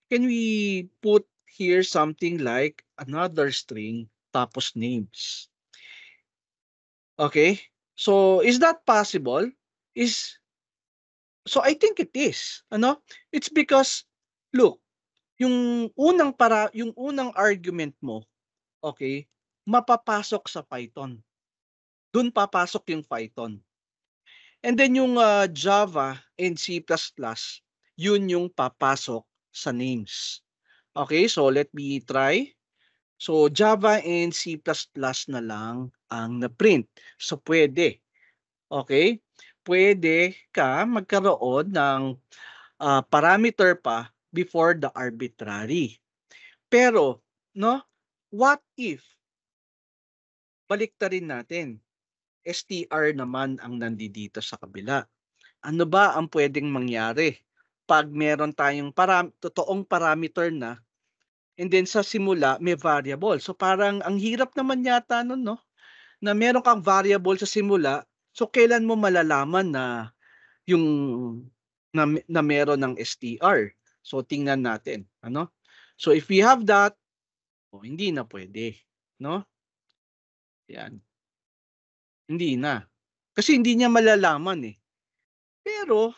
can we put here something like another string tapos names? Okay? So is that possible? So I think it is. Ano? It's because look, yung unang argument mo, okay, mapapasok sa Python. Doon papasok yung Python. And then yung Java and C++, yun yung papasok sa names. Okay, so let me try. So Java and C++ na lang ang na-print. So pwede. Okay? Pwede ka magkaroon ng parameter pa before the arbitrary. Pero, no? What if baliktarin natin? STR naman ang nandito sa kabila. Ano ba ang pwedeng mangyari pag meron tayong totoong parameter na and then sa simula may variable? So parang ang hirap naman yata nun, no? Na meron kang variable sa simula, so kailan mo malalaman na yung na meron ng STR? So tingnan natin, ano? So if we have that, hindi na pwede, no? Yan. Hindi na. Kasi hindi niya malalaman eh. Pero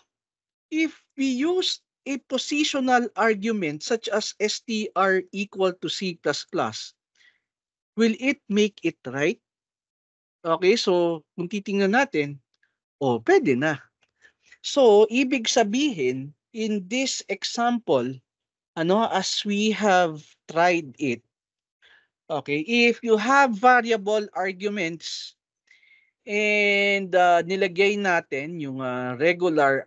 if we use a positional argument such as str equal to C++, will it make it right? Okay, so kung titingnan natin, pwede na. So, ibig sabihin, in this example, as we have tried it, okay, if you have variable arguments and nilagay natin yung regular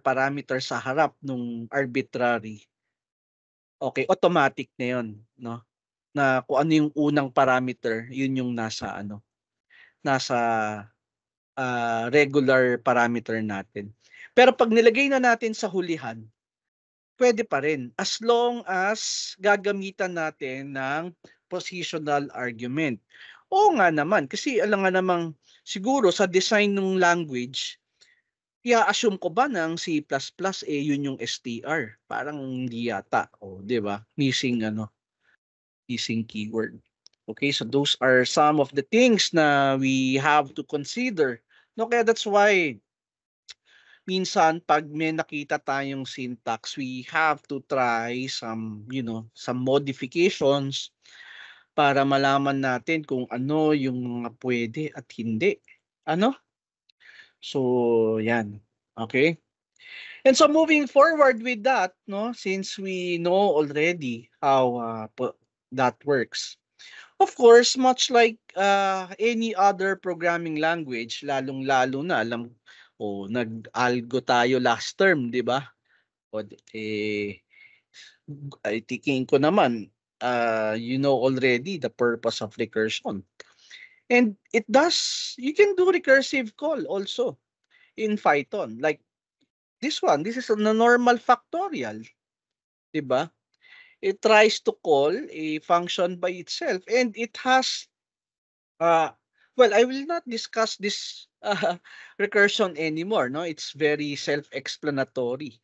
parameter sa harap nung arbitrary, okay, automatic na yun, no? Na kung ano yung unang parameter, yun yung nasa regular parameter natin. Pero pag nilagay na natin sa hulihan, pwede pa rin as long as gagamitan natin ng positional argument. Oo nga naman, kasi alam nga namang siguro sa design ng language, i-assume ko ba ng C++ yun yung str? Parang hindi yata, di ba? Missing keyword. Okay, so those are some of the things na we have to consider. No, kaya that's why minsan pag may nakita tayong syntax, we have to try some modifications para malaman natin kung ano yung mga pwede at hindi. Ano? So, yan. Okay? And so moving forward with that, no, since we know already how that works. Of course, much like any other programming language, lalong-lalo na nag-algo tayo last term, 'di ba? I thinking ko naman, you know already the purpose of recursion. And you can do recursive call also in Python. Like this one, this is a normal factorial, 'di ba? It tries to call a function by itself and it has well, I will not discuss this recursion anymore, no? It's very self-explanatory,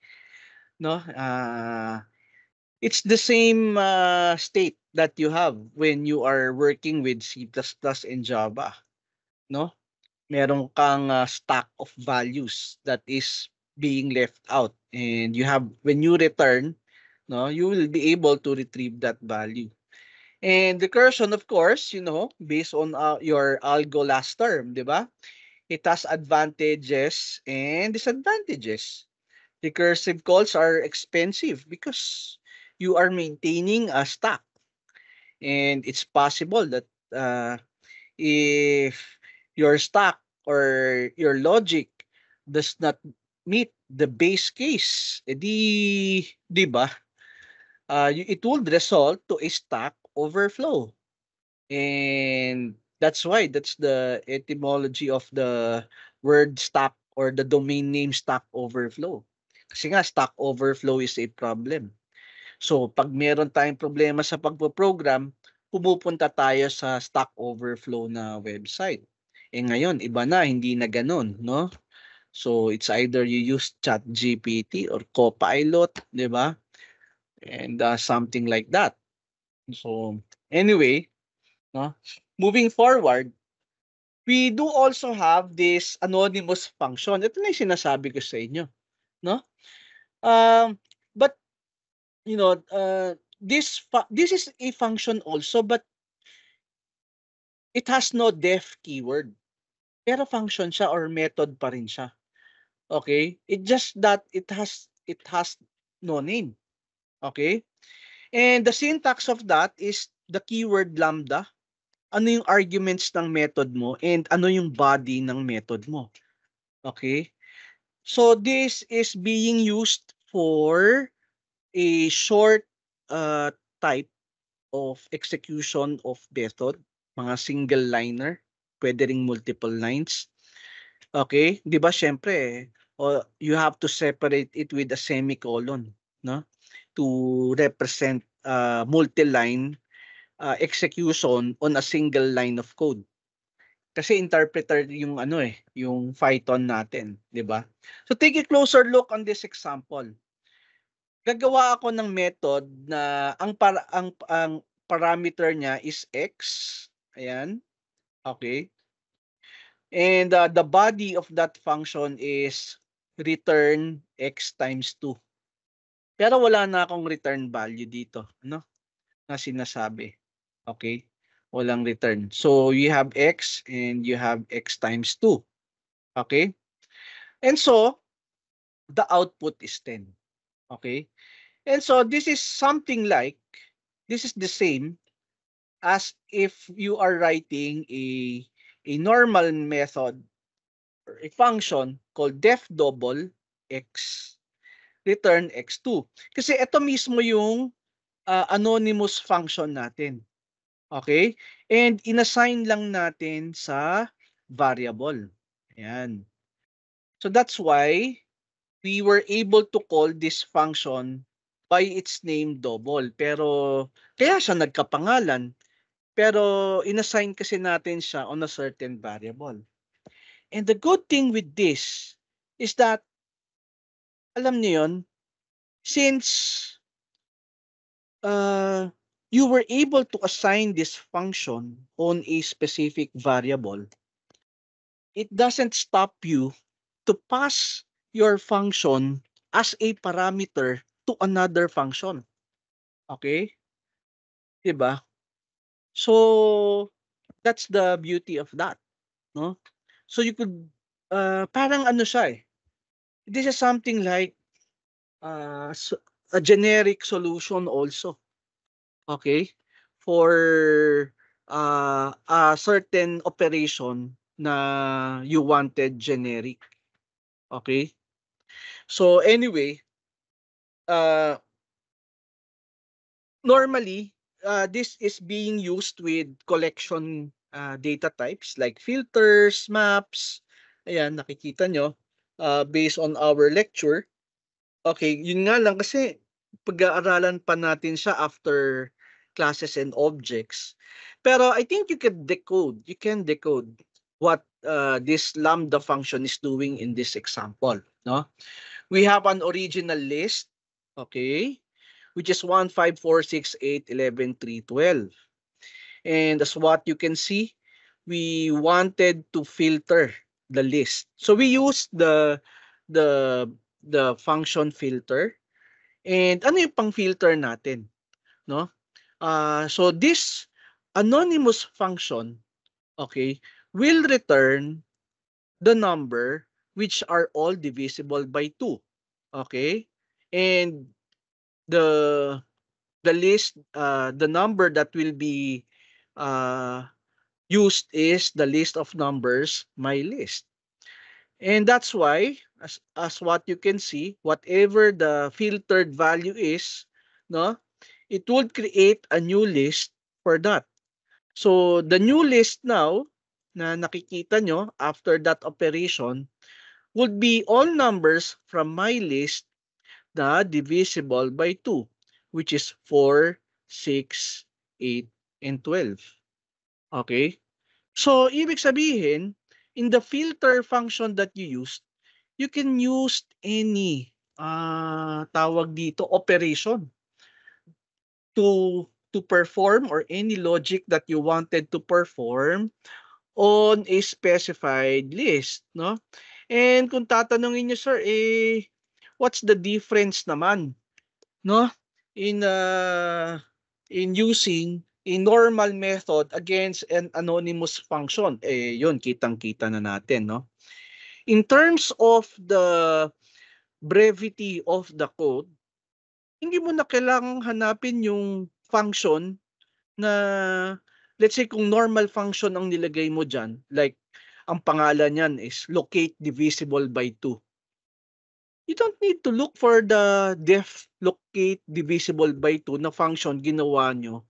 no? It's the same state that you have when you are working with C++ and Java, no? Meron kang stack of values that is being left out and when you return, no, you will be able to retrieve that value. And recursion, of course, based on your algo last term, di ba? It has advantages and disadvantages. Recursive calls are expensive because you are maintaining a stack. And it's possible that if your stack or your logic does not meet the base case, di ba? It would result to a stack overflow. And that's why that's the etymology of the word stack or the domain name Stack Overflow. Kasi nga Stack Overflow is a problem. So pag meron tayong problema sa pagpo-program, pumupunta tayo sa Stack Overflow na website. Eh ngayon, iba na, hindi na ganun, no? So it's either you use ChatGPT or Copilot, di ba? And something like that. So anyway, no? Moving forward, we do also have this anonymous function. Ito na yung sinasabi ko sa inyo, no? But you know, this is a function also, but it has no def keyword. Pero function siya or method pa rin siya. Okay? It just that it has no name. Okay? And the syntax of that is the keyword lambda. Ano yung arguments ng method mo and ano yung body ng method mo. Okay? So this is being used for a short type of execution of method, mga single liner, pwede ring multiple lines. Okay? 'Di ba syempre you have to separate it with a semicolon, no? To represent multi-line execution on a single line of code. Kasi interpreter yung yung Python natin, 'di ba? So take a closer look on this example. Gagawa ako ng method na ang parameter niya is x. Ayan. Okay. And the body of that function is return x times 2. Pero wala na akong return value dito, no? Na sinasabi. Okay? Walang return. So you have x and you have x times 2. Okay? And so the output is 10. Okay? And so this is something like, this is the same as if you are writing a normal method or a function called def double x return x2. Kasi ito mismo yung anonymous function natin. Okay? And inassign lang natin sa variable. Ayan. So that's why we were able to call this function by its name double. Pero kaya siya nagkapangalan. Pero inassign kasi natin siya on a certain variable. And the good thing with this is that, alam niyo yun, since you were able to assign this function on a specific variable, it doesn't stop you to pass your function as a parameter to another function. Okay? Diba? So that's the beauty of that, no? So you could parang ano siya eh. This is something like a generic solution also. Okay? For a certain operation na you wanted generic. Okay? So anyway, normally this is being used with collection data types like filters, maps. Ayan, nakikita nyo based on our lecture. Okay, yun nga lang kasi pag-aaralan pa natin siya after classes and objects. Pero I think you can decode what this lambda function is doing in this example, no? We have an original list, okay, which is 1, 5, 4, 6, 8, 11, 3, 12. And as what you can see, we wanted to filter the list. So we used the function filter. And ano yung pang-filter natin, no? So this anonymous function, okay, will return the number which are all divisible by 2. Okay? And the list, the number that will be used is the list of numbers, mylist. And that's why, as what you can see, whatever the filtered value is, no, it would create a new list for that. So the new list now na nakikita nyo after that operation would be all numbers from my list na divisible by 2, which is 4, 6, 8, and 12. Okay? So, ibig sabihin, in the filter function that you use, you can use any tawag dito operation to perform, or any logic that you wanted to perform on a specified list, no? And kung tatanungin niyo, sir, what's the difference naman, no? In using a normal method against an anonymous function, yun kitang-kita na natin, no? In terms of the brevity of the code, hindi mo na kailangang hanapin yung function na, let's say kung normal function ang nilagay mo dyan, like ang pangalan niyan is locate divisible by 2. You don't need to look for the def locate divisible by 2 na function ginawa nyo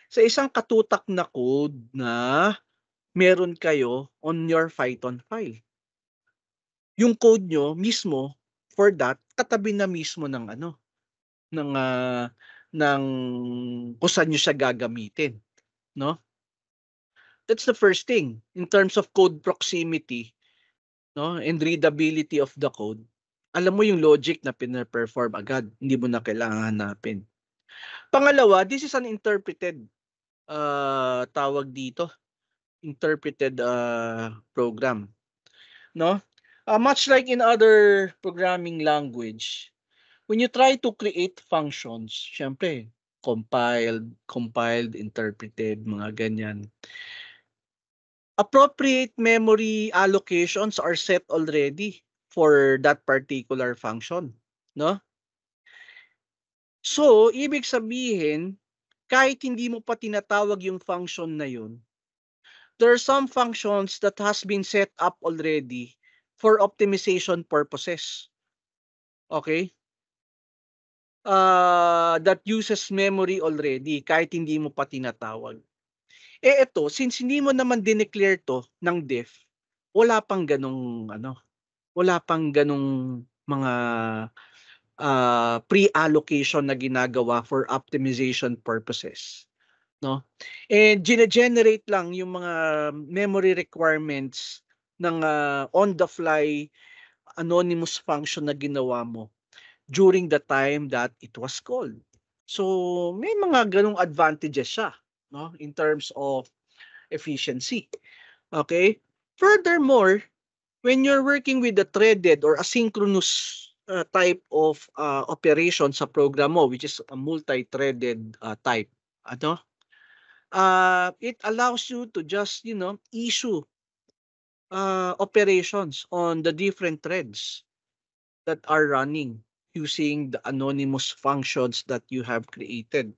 sa isang katutak na code na meron kayo on your Python file. Yung code nyo mismo for that katabi na mismo ng ng kung saan nyo siya gagamitin, no? That's the first thing in terms of code proximity, no, and readability of the code. Alam mo yung logic na pina-perform agad, hindi mo na kailangan hanapin. Pangalawa, this is an interpreted tawag dito, interpreted program, no? Much like in other programming language, when you try to create functions, syempre compiled, interpreted, mga ganyan. Appropriate memory allocations are set already for that particular function, no? So, ibig sabihin, kahit hindi mo pa tinatawag yung function na yun, there are some functions that has been set up already for optimization purposes. Okay? That uses memory already kahit hindi mo pa tinatawag. Ito, since hindi mo naman dineclare to ng def, wala pang ganong mga pre-allocation na ginagawa for optimization purposes, no? And gene-generate lang yung mga memory requirements ng on the fly anonymous function na ginawa mo during the time that it was called. So may mga ganong advantages siya, no, in terms of efficiency. Okay? Furthermore, when you're working with the threaded or asynchronous type of operation sa program mo, which is a multi-threaded type, it allows you to just, issue operations on the different threads that are running using the anonymous functions that you have created.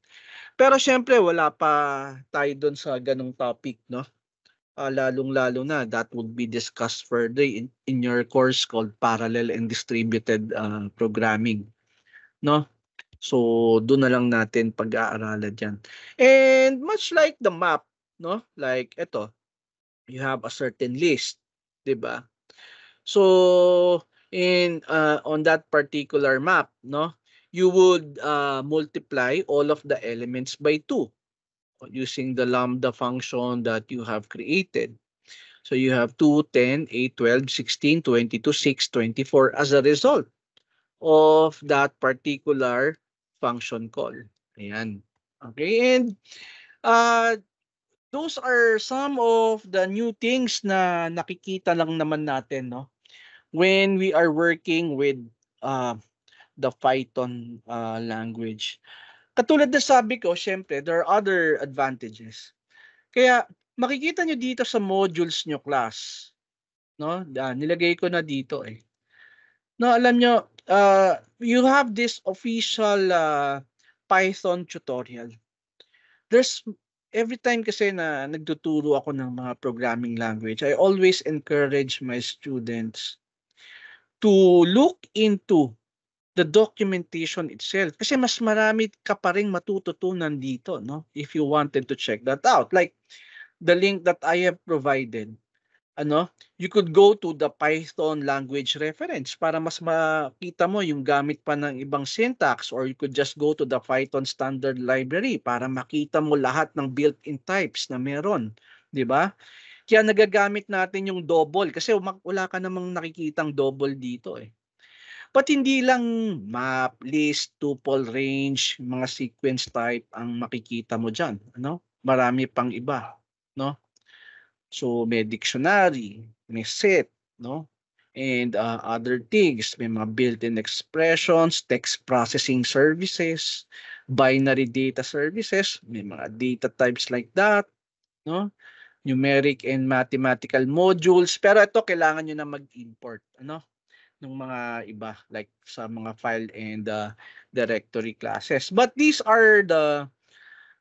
Pero syempre, wala pa tayo doon sa ganong topic, no? Lalong-lalo na that would be discussed further in your course called Parallel and Distributed Programming, no? So doon na lang natin pag-aaralan diyan. And much like the map, no? Like ito, you have a certain list, 'di ba? So on that particular map, no? You would multiply all of the elements by 2 using the lambda function that you have created. So you have 2, 10, 8, 12, 16, 22, 6, 24 as a result of that particular function call. Ayan. Okay, and those are some of the new things na nakikita lang naman natin, no? When we are working with the Python language. Katulad na sabi ko, syempre, there are other advantages. Kaya makikita nyo dito sa modules nyo class, no? Nilagay ko na dito eh. No, alam nyo, you have this official Python tutorial. There's every time kasi na nagtuturo ako ng mga programming language, I always encourage my students to look into the documentation itself. Kasi mas marami ka pa ring matututunan dito, no? If you wanted to check that out. Like the link that I have provided, you could go to the Python language reference para mas makita mo yung gamit pa ng ibang syntax, or you could just go to the Python standard library para makita mo lahat ng built-in types na meron, di ba? Kaya nagagamit natin yung double kasi wala ka namang nakikitang double dito eh. But hindi lang map, list, tuple, range, mga sequence type ang makikita mo dyan, Marami pang iba, no? So may dictionary, may set, no? And other things, may mga built-in expressions, text processing services, binary data services, may mga data types like that, no? Numeric and mathematical modules, pero ito kailangan nyo na mag-import, ng mga iba like sa mga file and directory classes. But these are the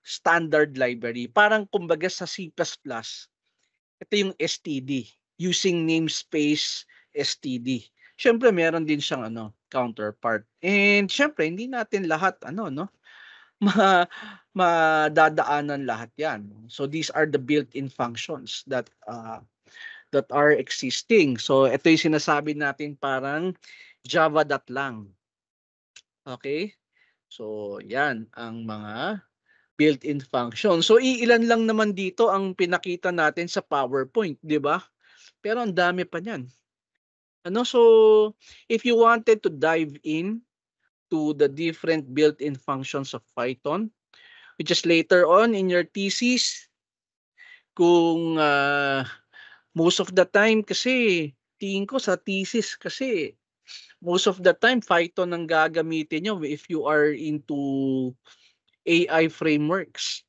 standard library. Parang kumbaga sa C++, ito yung STD, using namespace STD. Siyempre meron din siyang counterpart. And siyempre hindi natin lahat madadaanan lahat 'yan. So these are the built-in functions that are existing. So ito yung sinasabi natin parang Java lang. Okay? So yan ang mga built-in function. So iilan lang naman dito ang pinakita natin sa PowerPoint, 'di ba? Pero ang dami pa niyan. So if you wanted to dive in to the different built-in functions of Python, which is later on in your thesis, kung most of the time kasi tingin ko sa thesis kasi most of the time Python ang gagamitin nyo if you are into AI frameworks.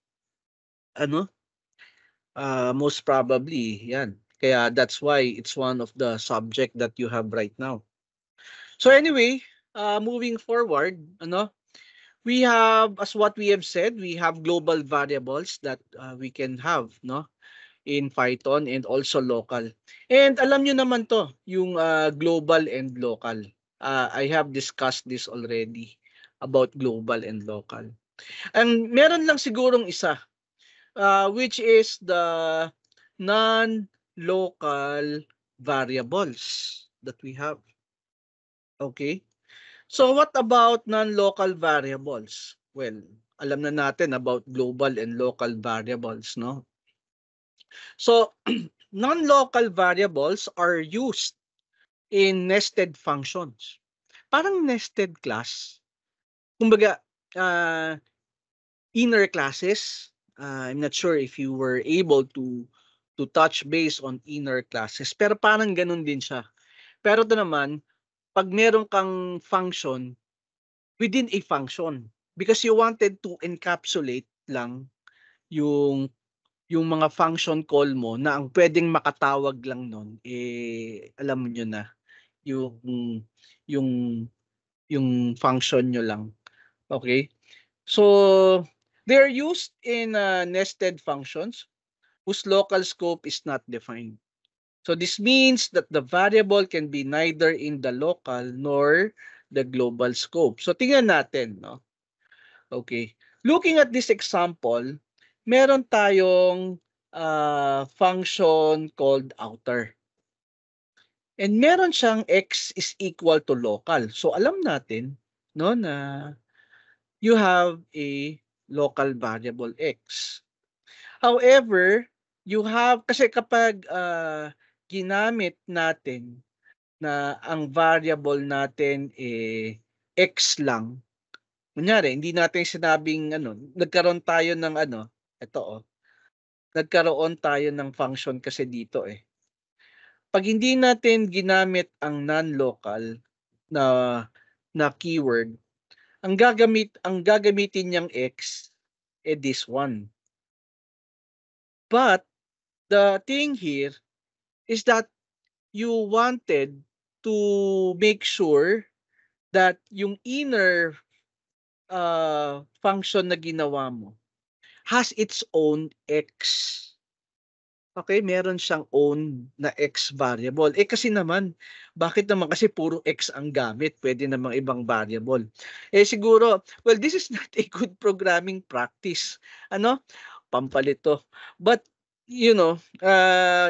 Most probably, yan. Kaya that's why it's one of the subject that you have right now. So anyway, moving forward, we have, as what we have said, we have global variables that we can have, in Python, and also local. And alam nyo naman to, yung global and local. I have discussed this already about global and local. And meron lang sigurong isa, which is the non-local variables that we have. Okay? So what about non-local variables? Well, alam na natin about global and local variables, no? So non-local variables are used in nested functions. Parang nested class. Kumbaga, inner classes. I'm not sure if you were able to touch base on inner classes, pero parang ganun din siya. Pero ito naman, pag meron kang function within a function, because you wanted to encapsulate lang yung mga function call mo na ang pwedeng makatawag lang nun, alam niyo na, yung function nyo lang. Okay? So, they're used in nested functions whose local scope is not defined. So this means that the variable can be neither in the local nor the global scope. So tingnan natin, no? Okay. Looking at this example, meron tayong function called outer. And meron siyang x is equal to local. So alam natin, no, na you have a local variable x. However, you have, kasi kapag ginamit natin na ang variable natin x lang, kunyari, hindi natin sinabing nagkaroon tayo ng ito nagkaroon tayo ng function kasi dito Pag hindi natin ginamit ang non-local na keyword, ang gagamitin niyang x this one. But the thing here is that you wanted to make sure that yung inner function na ginawa mo has its own x. Okay, meron siyang own na x variable. Kasi naman, bakit naman kasi puro x ang gamit? Pwede namang ibang variable. Siguro, well, this is not a good programming practice. Pampalito. But,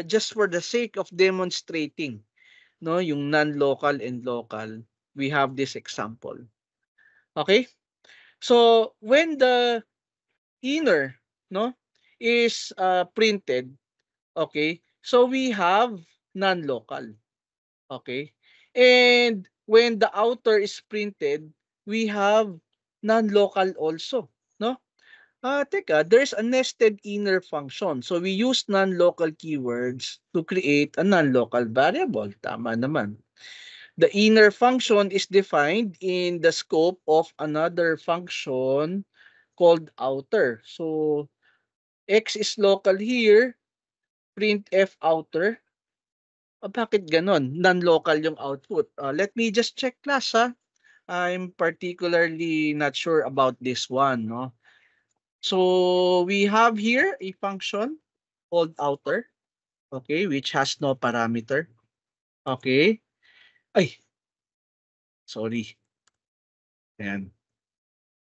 just for the sake of demonstrating, yung non-local and local, we have this example. Okay? So, when the inner, is printed, okay, so we have non-local. Okay? And when the outer is printed, we have non-local also. No? Teka, there's a nested inner function. So we use non-local keywords to create a non-local variable. Tama naman. The inner function is defined in the scope of another function called outer. So x is local here, printf outer. Bakit ganon? Non-local yung output. Let me just check class ha. I'm particularly not sure about this one. No? So we have here a function called outer, okay, which has no parameter. Okay. Ay, sorry. Ayan.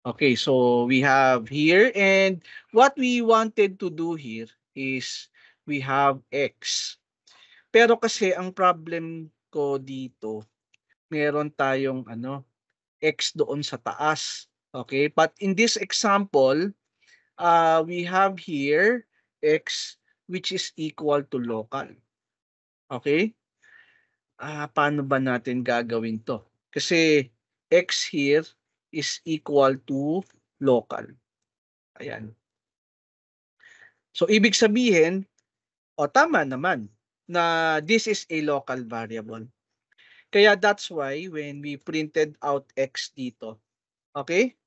Okay, so we have here, and what we wanted to do here is we have x. Pero kasi ang problem ko dito, meron tayong x doon sa taas. Okay, but in this example, we have here x which is equal to local. Okay? Paano ba natin gagawin to? Kasi x here is equal to local. Ayan. So, ibig sabihin, tama naman na this is a local variable. Kaya that's why when we printed out x dito, okay?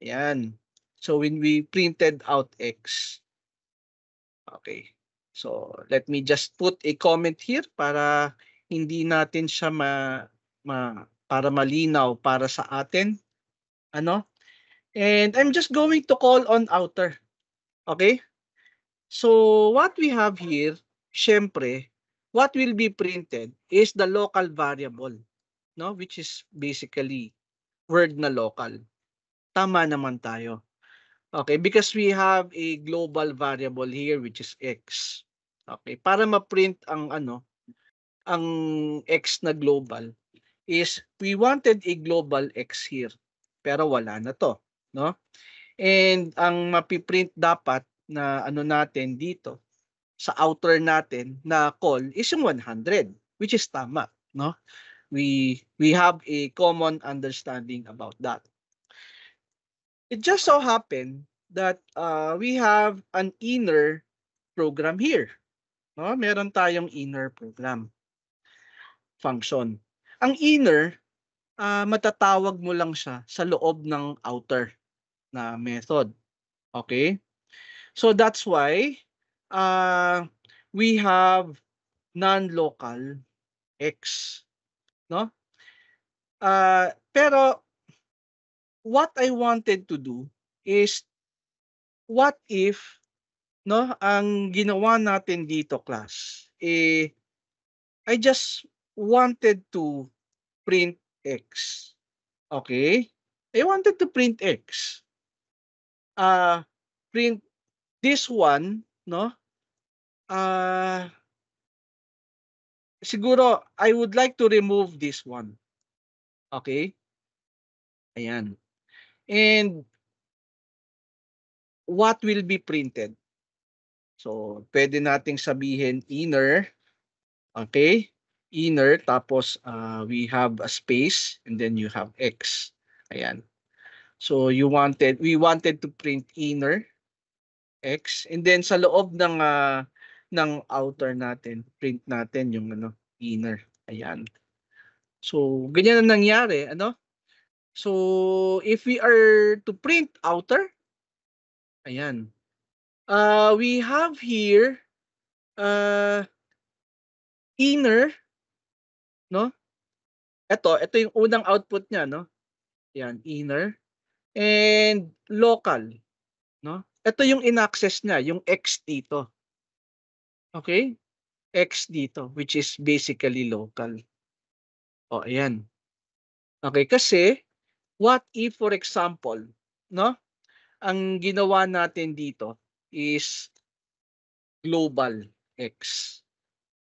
Ayan. So, when we printed out x, okay. So, let me just put a comment here para hindi natin siya para malinaw para sa atin. And I'm just going to call on outer. Okay? So, what we have here, syempre, what will be printed is the local variable, which is basically word na local. Tama naman tayo. Okay, because we have a global variable here which is x. Okay, para ma-print ang ang x na global is we wanted a global x here. Pero wala na to, no? And ang mapiprint dapat na natin dito sa outer natin na call is yung 100, which is tama, no? We have a common understanding about that. It just so happened that we have an inner program here. No? Meron tayong inner program function. Ang inner, matatawag mo lang siya sa loob ng outer na method. Okay? So that's why we have non-local x. No? Pero what I wanted to do is what if ang ginawa natin dito class I just wanted to print x. Okay? I wanted to print x. Print this one, siguro I would like to remove this one. Okay? Ayan. And what will be printed? So, pwede nating sabihin inner. Okay? Inner, tapos we have a space, and then you have x. Ayan. So, we wanted to print inner x, and then sa loob ng outer natin, print natin yung inner. Ayan. So, ganyan ang nangyari, So, if we are to print outer, ayan. We have here inner, no? Ito yung unang output niya, no? Yan, inner and local, no? Ito yung in-access niya, yung X dito. Okay? X dito, which is basically local. O, ayan. Okay, kasi what if, for example, no? Ang ginawa natin dito is global X.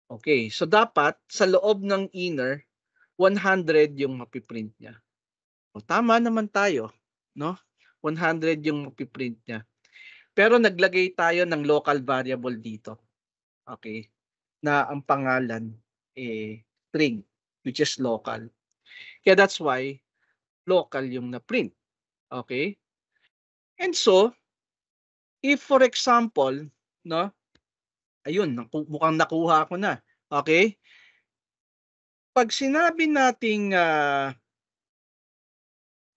Okay, so dapat sa loob ng inner, 100 yung mapiprint niya. O, tama naman tayo, no? 100 yung mapiprint niya. Pero naglagay tayo ng local variable dito. Okay? Na ang pangalan string, which is local. Kaya that's why local yung na-print. Okay? And so, if for example, no? Ayun, mukhang nakuha ko na. Okay? Pag sinabi nating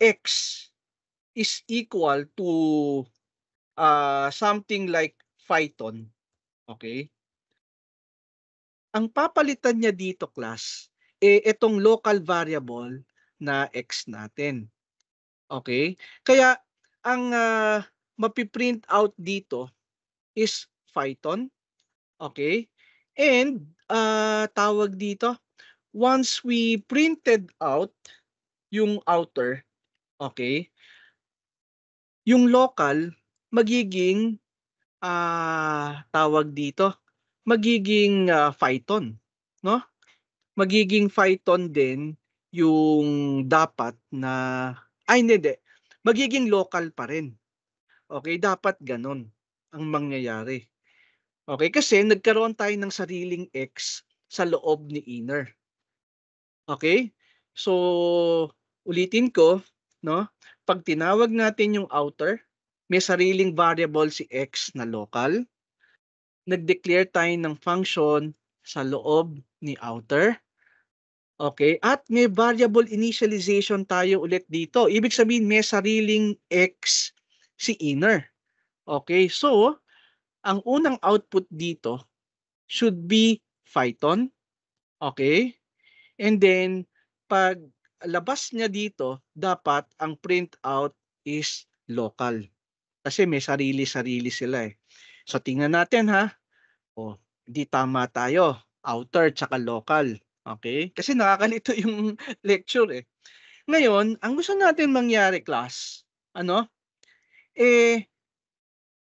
X is equal to something like Python. Okay? Ang papalitan niya dito, class, itong local variable na X natin. Okay? Kaya, ang mapiprint out dito is Python. Okay? And, tawag dito, once we printed out yung outer, okay, yung local, magiging, tawag dito, magiging Python. No? Magiging Python din yung dapat na, hindi. Magiging local pa rin. Okay, dapat ganun ang mangyayari. Okay, kasi nagkaroon tayo ng sariling X sa loob ni inner. Okay? So, ulitin ko, no? Pag tinawag natin yung outer, may sariling variable si X na local. Nag-declare tayo ng function sa loob ni outer. Okay, at may variable initialization tayo ulit dito. Ibig sabihin may sariling X si inner. Okay, so ang unang output dito should be Python. Okay, and then pag labas niya dito, dapat ang printout is local. Kasi may sarili-sarili sila eh. So tingnan natin ha. O, hindi tama tayo. Outer tsaka local. Okay? Kasi nakakalito yung lecture eh. Ngayon, ang gusto natin mangyari, class,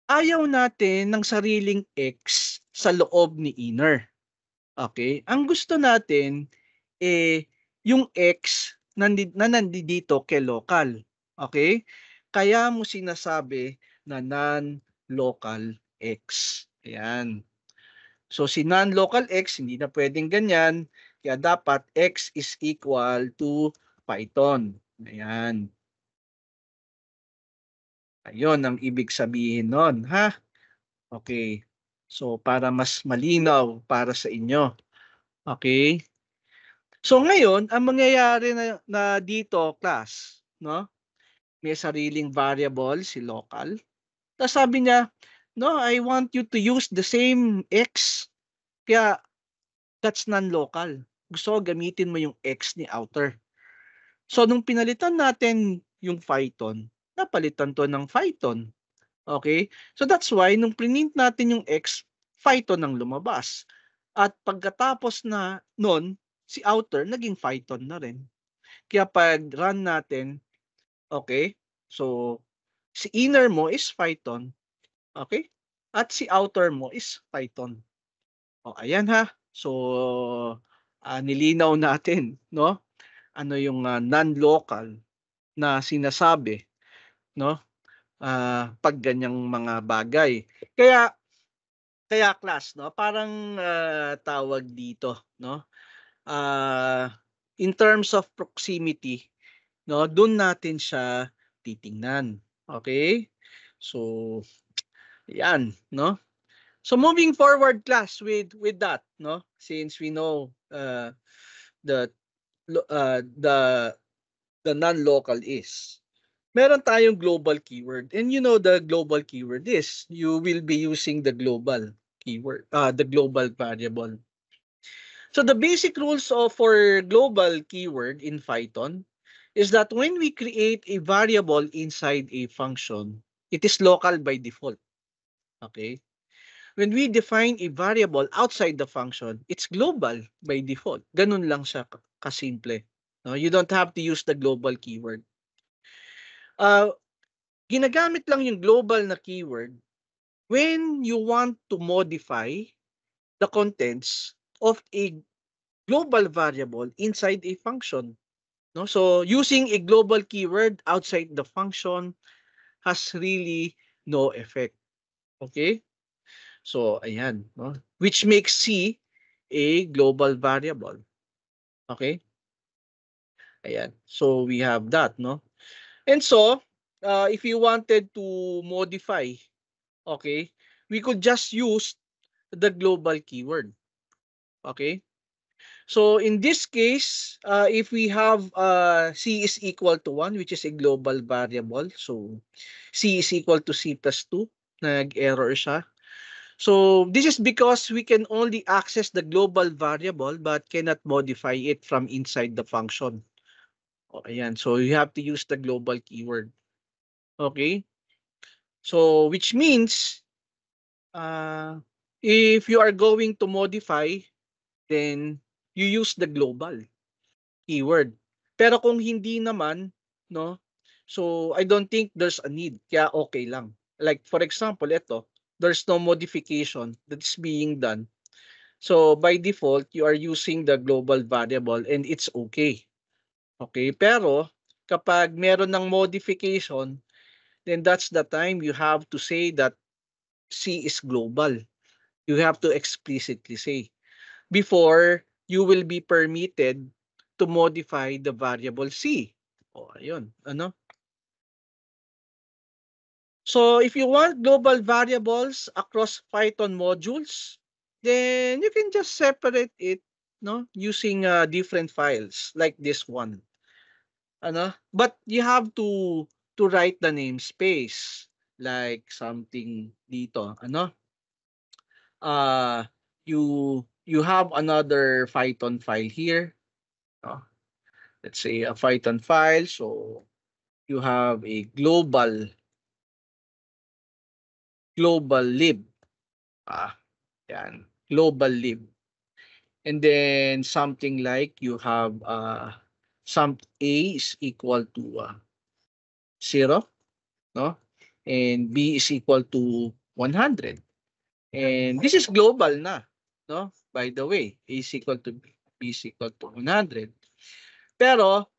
ayaw natin ng sariling X sa loob ni inner. Okay? Ang gusto natin, yung X na nandito kay local. Okay? Kaya mo sinasabi na non-local X. Ayan. So, si non-local X, hindi na pwedeng ganyan. Kaya dapat X is equal to Python. Ayan. Ayun ang ibig sabihin nun, ha? Okay. So, para mas malinaw para sa inyo. Okay? So, ngayon, ang mangyayari na dito, class, no? May sariling variable, si local. Tapos sabi niya, no, I want you to use the same X. Kaya, that's non-local. Gusto ko gamitin mo yung X ni outer. So, nung pinalitan natin yung Python, napalitan to ng Python. Okay? So, that's why, nung print natin yung X, Python ang lumabas. At pagkatapos na nun, si outer, naging Python na rin. Kaya pag run natin, okay? So, si inner mo is Python. Okay? At si outer mo is Python. O, ayan ha. So, nilinaw natin, no? Ano yung non-local na sinasabi, no? Pag ganyang mga bagay. Kaya class, no? Parang tawag dito, no? In terms of proximity, no? Doon natin siya titingnan. Okay? So, yan, no? So moving forward, class, with that, no? Since we know the non-local is, meron tayong global keyword, and you know the global keyword is you will be using the global keyword, the global variable. So the basic rules for global keyword in Python is that when we create a variable inside a function, it is local by default. Okay? When we define a variable outside the function, it's global by default. Ganun lang siya kasimple. No? You don't have to use the global keyword. Ginagamit lang yung global na keyword when you want to modify the contents of a global variable inside a function. No? So using a global keyword outside the function has really no effect. Okay? So ayan, no? Which makes C a global variable. Okay? Ayan. So we have that, no? And so, if you wanted to modify, okay, we could just use the global keyword. Okay? So in this case, if we have C is equal to 1, which is a global variable, so C is equal to C plus 2, nag-error siya. So this is because we can only access the global variable but cannot modify it from inside the function. O, ayan. So you have to use the global keyword. Okay? So which means if you are going to modify, then you use the global keyword. Pero kung hindi naman, no? So I don't think there's a need. Kaya okay lang. Like for example, ito, there's no modification that's being done. So by default, you are using the global variable and it's okay. Okay? Pero kapag meron ng modification, then that's the time you have to say that C is global. You have to explicitly say before you will be permitted to modify the variable C. O, ayun. Ano? So, if you want global variables across Python modules, then you can just separate it, no, using different files like this one. Ano? But you have to write the namespace like something dito, ano? You have another Python file here. No? Let's say a Python file. So you have a global lib. Yan. Global lib. And then something like you have some A is equal to 0, no? And B is equal to 100. And this is global na, no? By the way, A is equal to B is equal to 100. Pero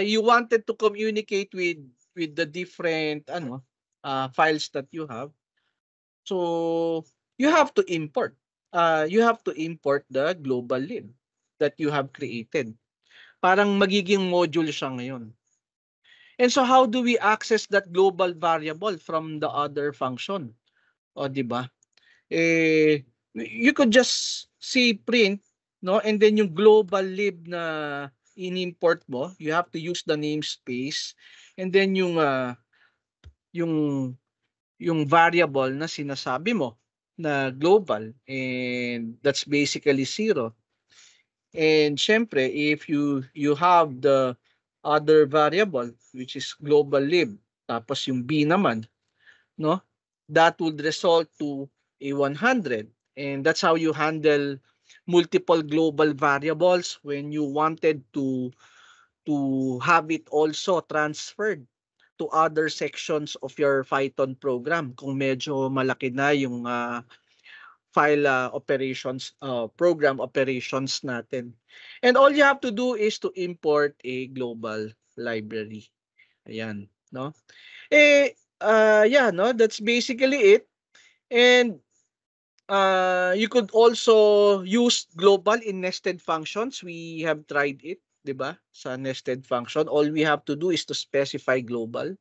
you wanted to communicate with the different files that you have. So you have to import. You have to import the global lib that you have created. Parang magiging module siya ngayon. And so how do we access that global variable from the other function? O, di ba? You could just say print, no? And then yung global lib na in-import mo, you have to use the namespace. And then yung variable na sinasabi mo na global, and that's basically 0. And syempre, if you have the other variable which is global lib, tapos yung B naman, no? That would result to a 100. And that's how you handle multiple global variables when you wanted to have it also transferred to other sections of your Python program kung medyo malaki na yung file operations, program operations natin. And all you have to do is to import a global library. Ayan, no? Yeah, no, that's basically it. And you could also use global in nested functions. We have tried it, di ba? Sa nested function, all we have to do is to specify global.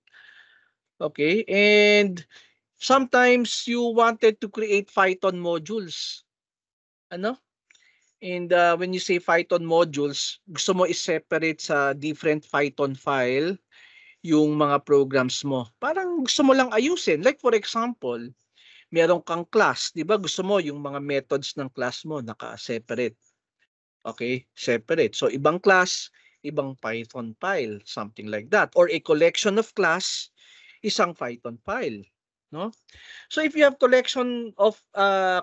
Okay, and sometimes you wanted to create Python modules. Ano? And when you say Python modules, gusto mo i-separate sa different Python file yung mga programs mo. Parang gusto mo lang ayusin. Like for example, meron kang class, 'di ba? Gusto mo yung mga methods ng class mo naka-separate. Okay? Separate. So ibang class, ibang Python file, something like that. Or a collection of class, isang Python file. no? So if you have collection of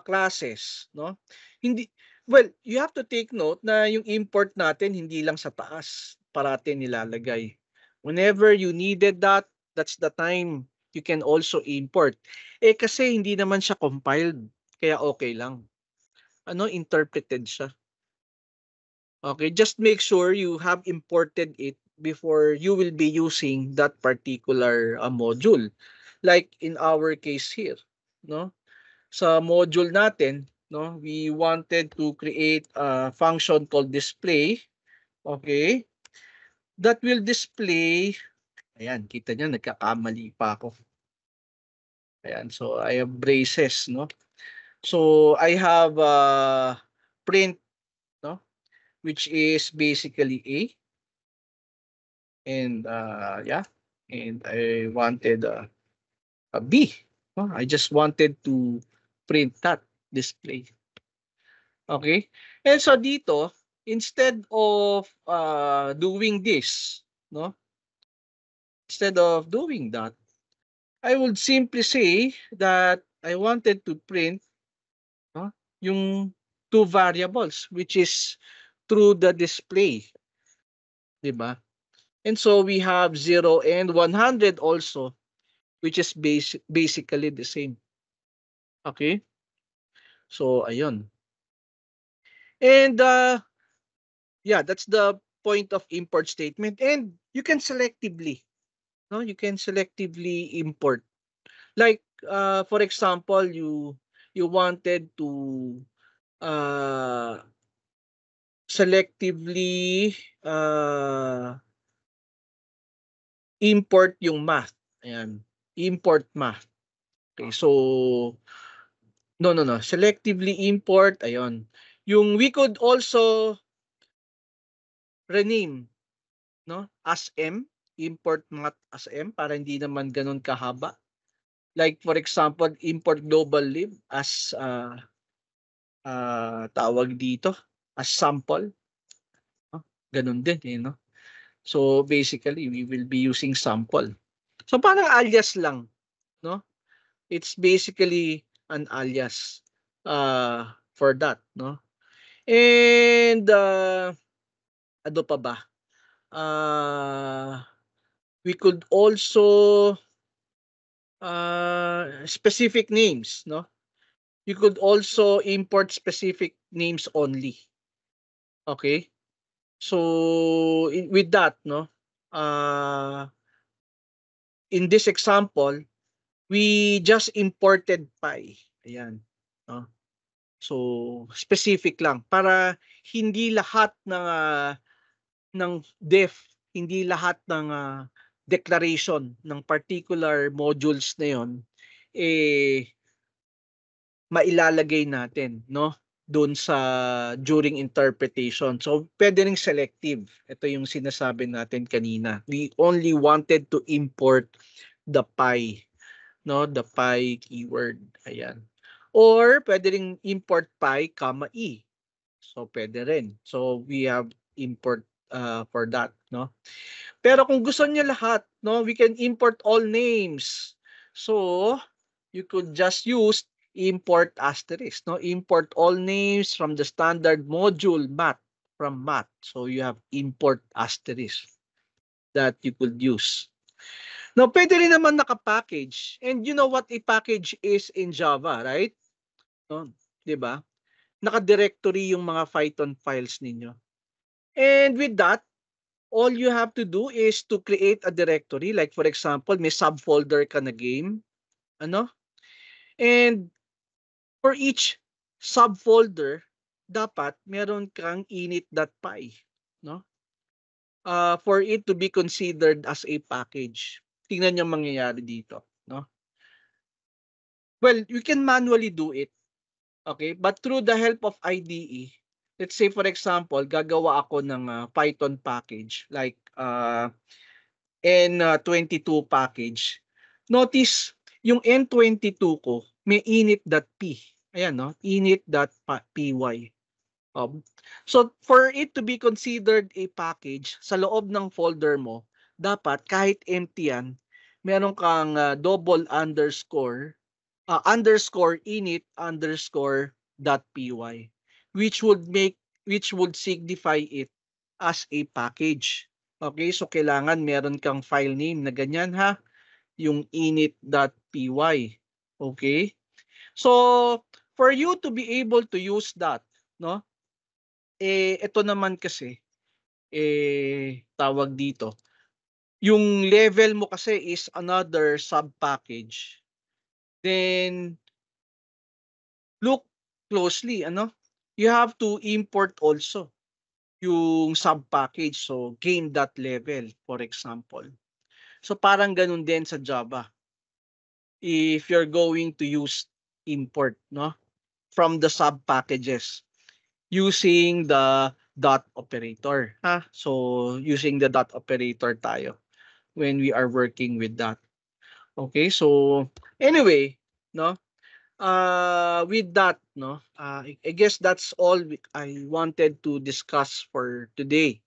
classes, no? Hindi you have to take note na yung import natin hindi lang sa taas parati nilalagay. Whenever you needed that, that's the time you can also import. Kasi hindi naman siya compiled, kaya okay lang. Interpreted siya. Okay, just make sure you have imported it before you will be using that particular module. Like in our case here, no? Sa module natin, no, we wanted to create a function called display. Okay? That will display, ayan, kita niyo nagkakamali pa ako. Ayan, so I have braces, no? So I have print, no, which is basically A. And yeah, and I wanted a B. I just wanted to print that display. Okay? And so dito, instead of doing this, no? Instead of doing that, I would simply say that I wanted to print yung two variables, which is through the display. Diba? And so we have 0 and 100 also, which is basically the same. Okay? So, ayun. And yeah, that's the point of import statement. And you can selectively, no? You can selectively import. Like, for example, you wanted to selectively import yung math. Ayan. Import math. Okay, so no. Selectively import, ayun. Yung we could also rename, no, as M, import math as M para hindi naman ganun kahaba. Like for example, import global lib as tawag dito, as sample. Ganun din, no? So basically, we will be using sample. So parang alias lang, no? It's basically an alias for that, no? And ano pa ba? We could also specific names, no? You could also import specific names only. Okay? So with that, no? In this example, we just imported pi. Ayan, no? So specific lang para hindi lahat ng def, hindi lahat ng declaration ng particular modules na 'yon mailalagay natin, no, doon sa during interpretation. So pwede ring selective. Ito yung sinasabi natin kanina. We only wanted to import the pi, no, the pi keyword. Ayan. Or pwede ring import pi comma e. So pwede rin. So we have import for that, no. Pero kung gusto niyo lahat, no, we can import all names. So you could just use import asterisk, no? Import all names from the standard module math from math. So you have import asterisk that you could use. Now, pwede rin naman naka-package. And you know what a package is in Java, right? No, 'di ba? Naka-directory yung mga Python files ninyo. And with that, all you have to do is to create a directory. Like for example, may subfolder ka na game. And for each subfolder, dapat meron kang init.py, no? For it to be considered as a package. Tingnan niyo mangyayari dito, no? Well, you can manually do it. Okay? But through the help of IDE, let's say for example, gagawa ako ng Python package like N22 package. Notice yung N22 ko may init.p. Ayan, no? Init.py. So, for it to be considered a package, sa loob ng folder mo, dapat kahit empty yan, meron kang double underscore init underscore .py, which would signify it as a package. Okay, so kailangan meron kang file name na ganyan ha, yung init.py. Okay? So, for you to be able to use that, no? Ito naman kasi tawag dito. Yung level mo kasi is another sub-package. Then look closely, ano? You have to import also yung sub-package. So, game.level, for example. So, parang ganun din sa Java. If you're going to use import, no? From the sub-packages using the dot operator. So, using the dot operator tayo when we are working with that. Okay, so anyway, no? With that, no? I guess that's all I wanted to discuss for today.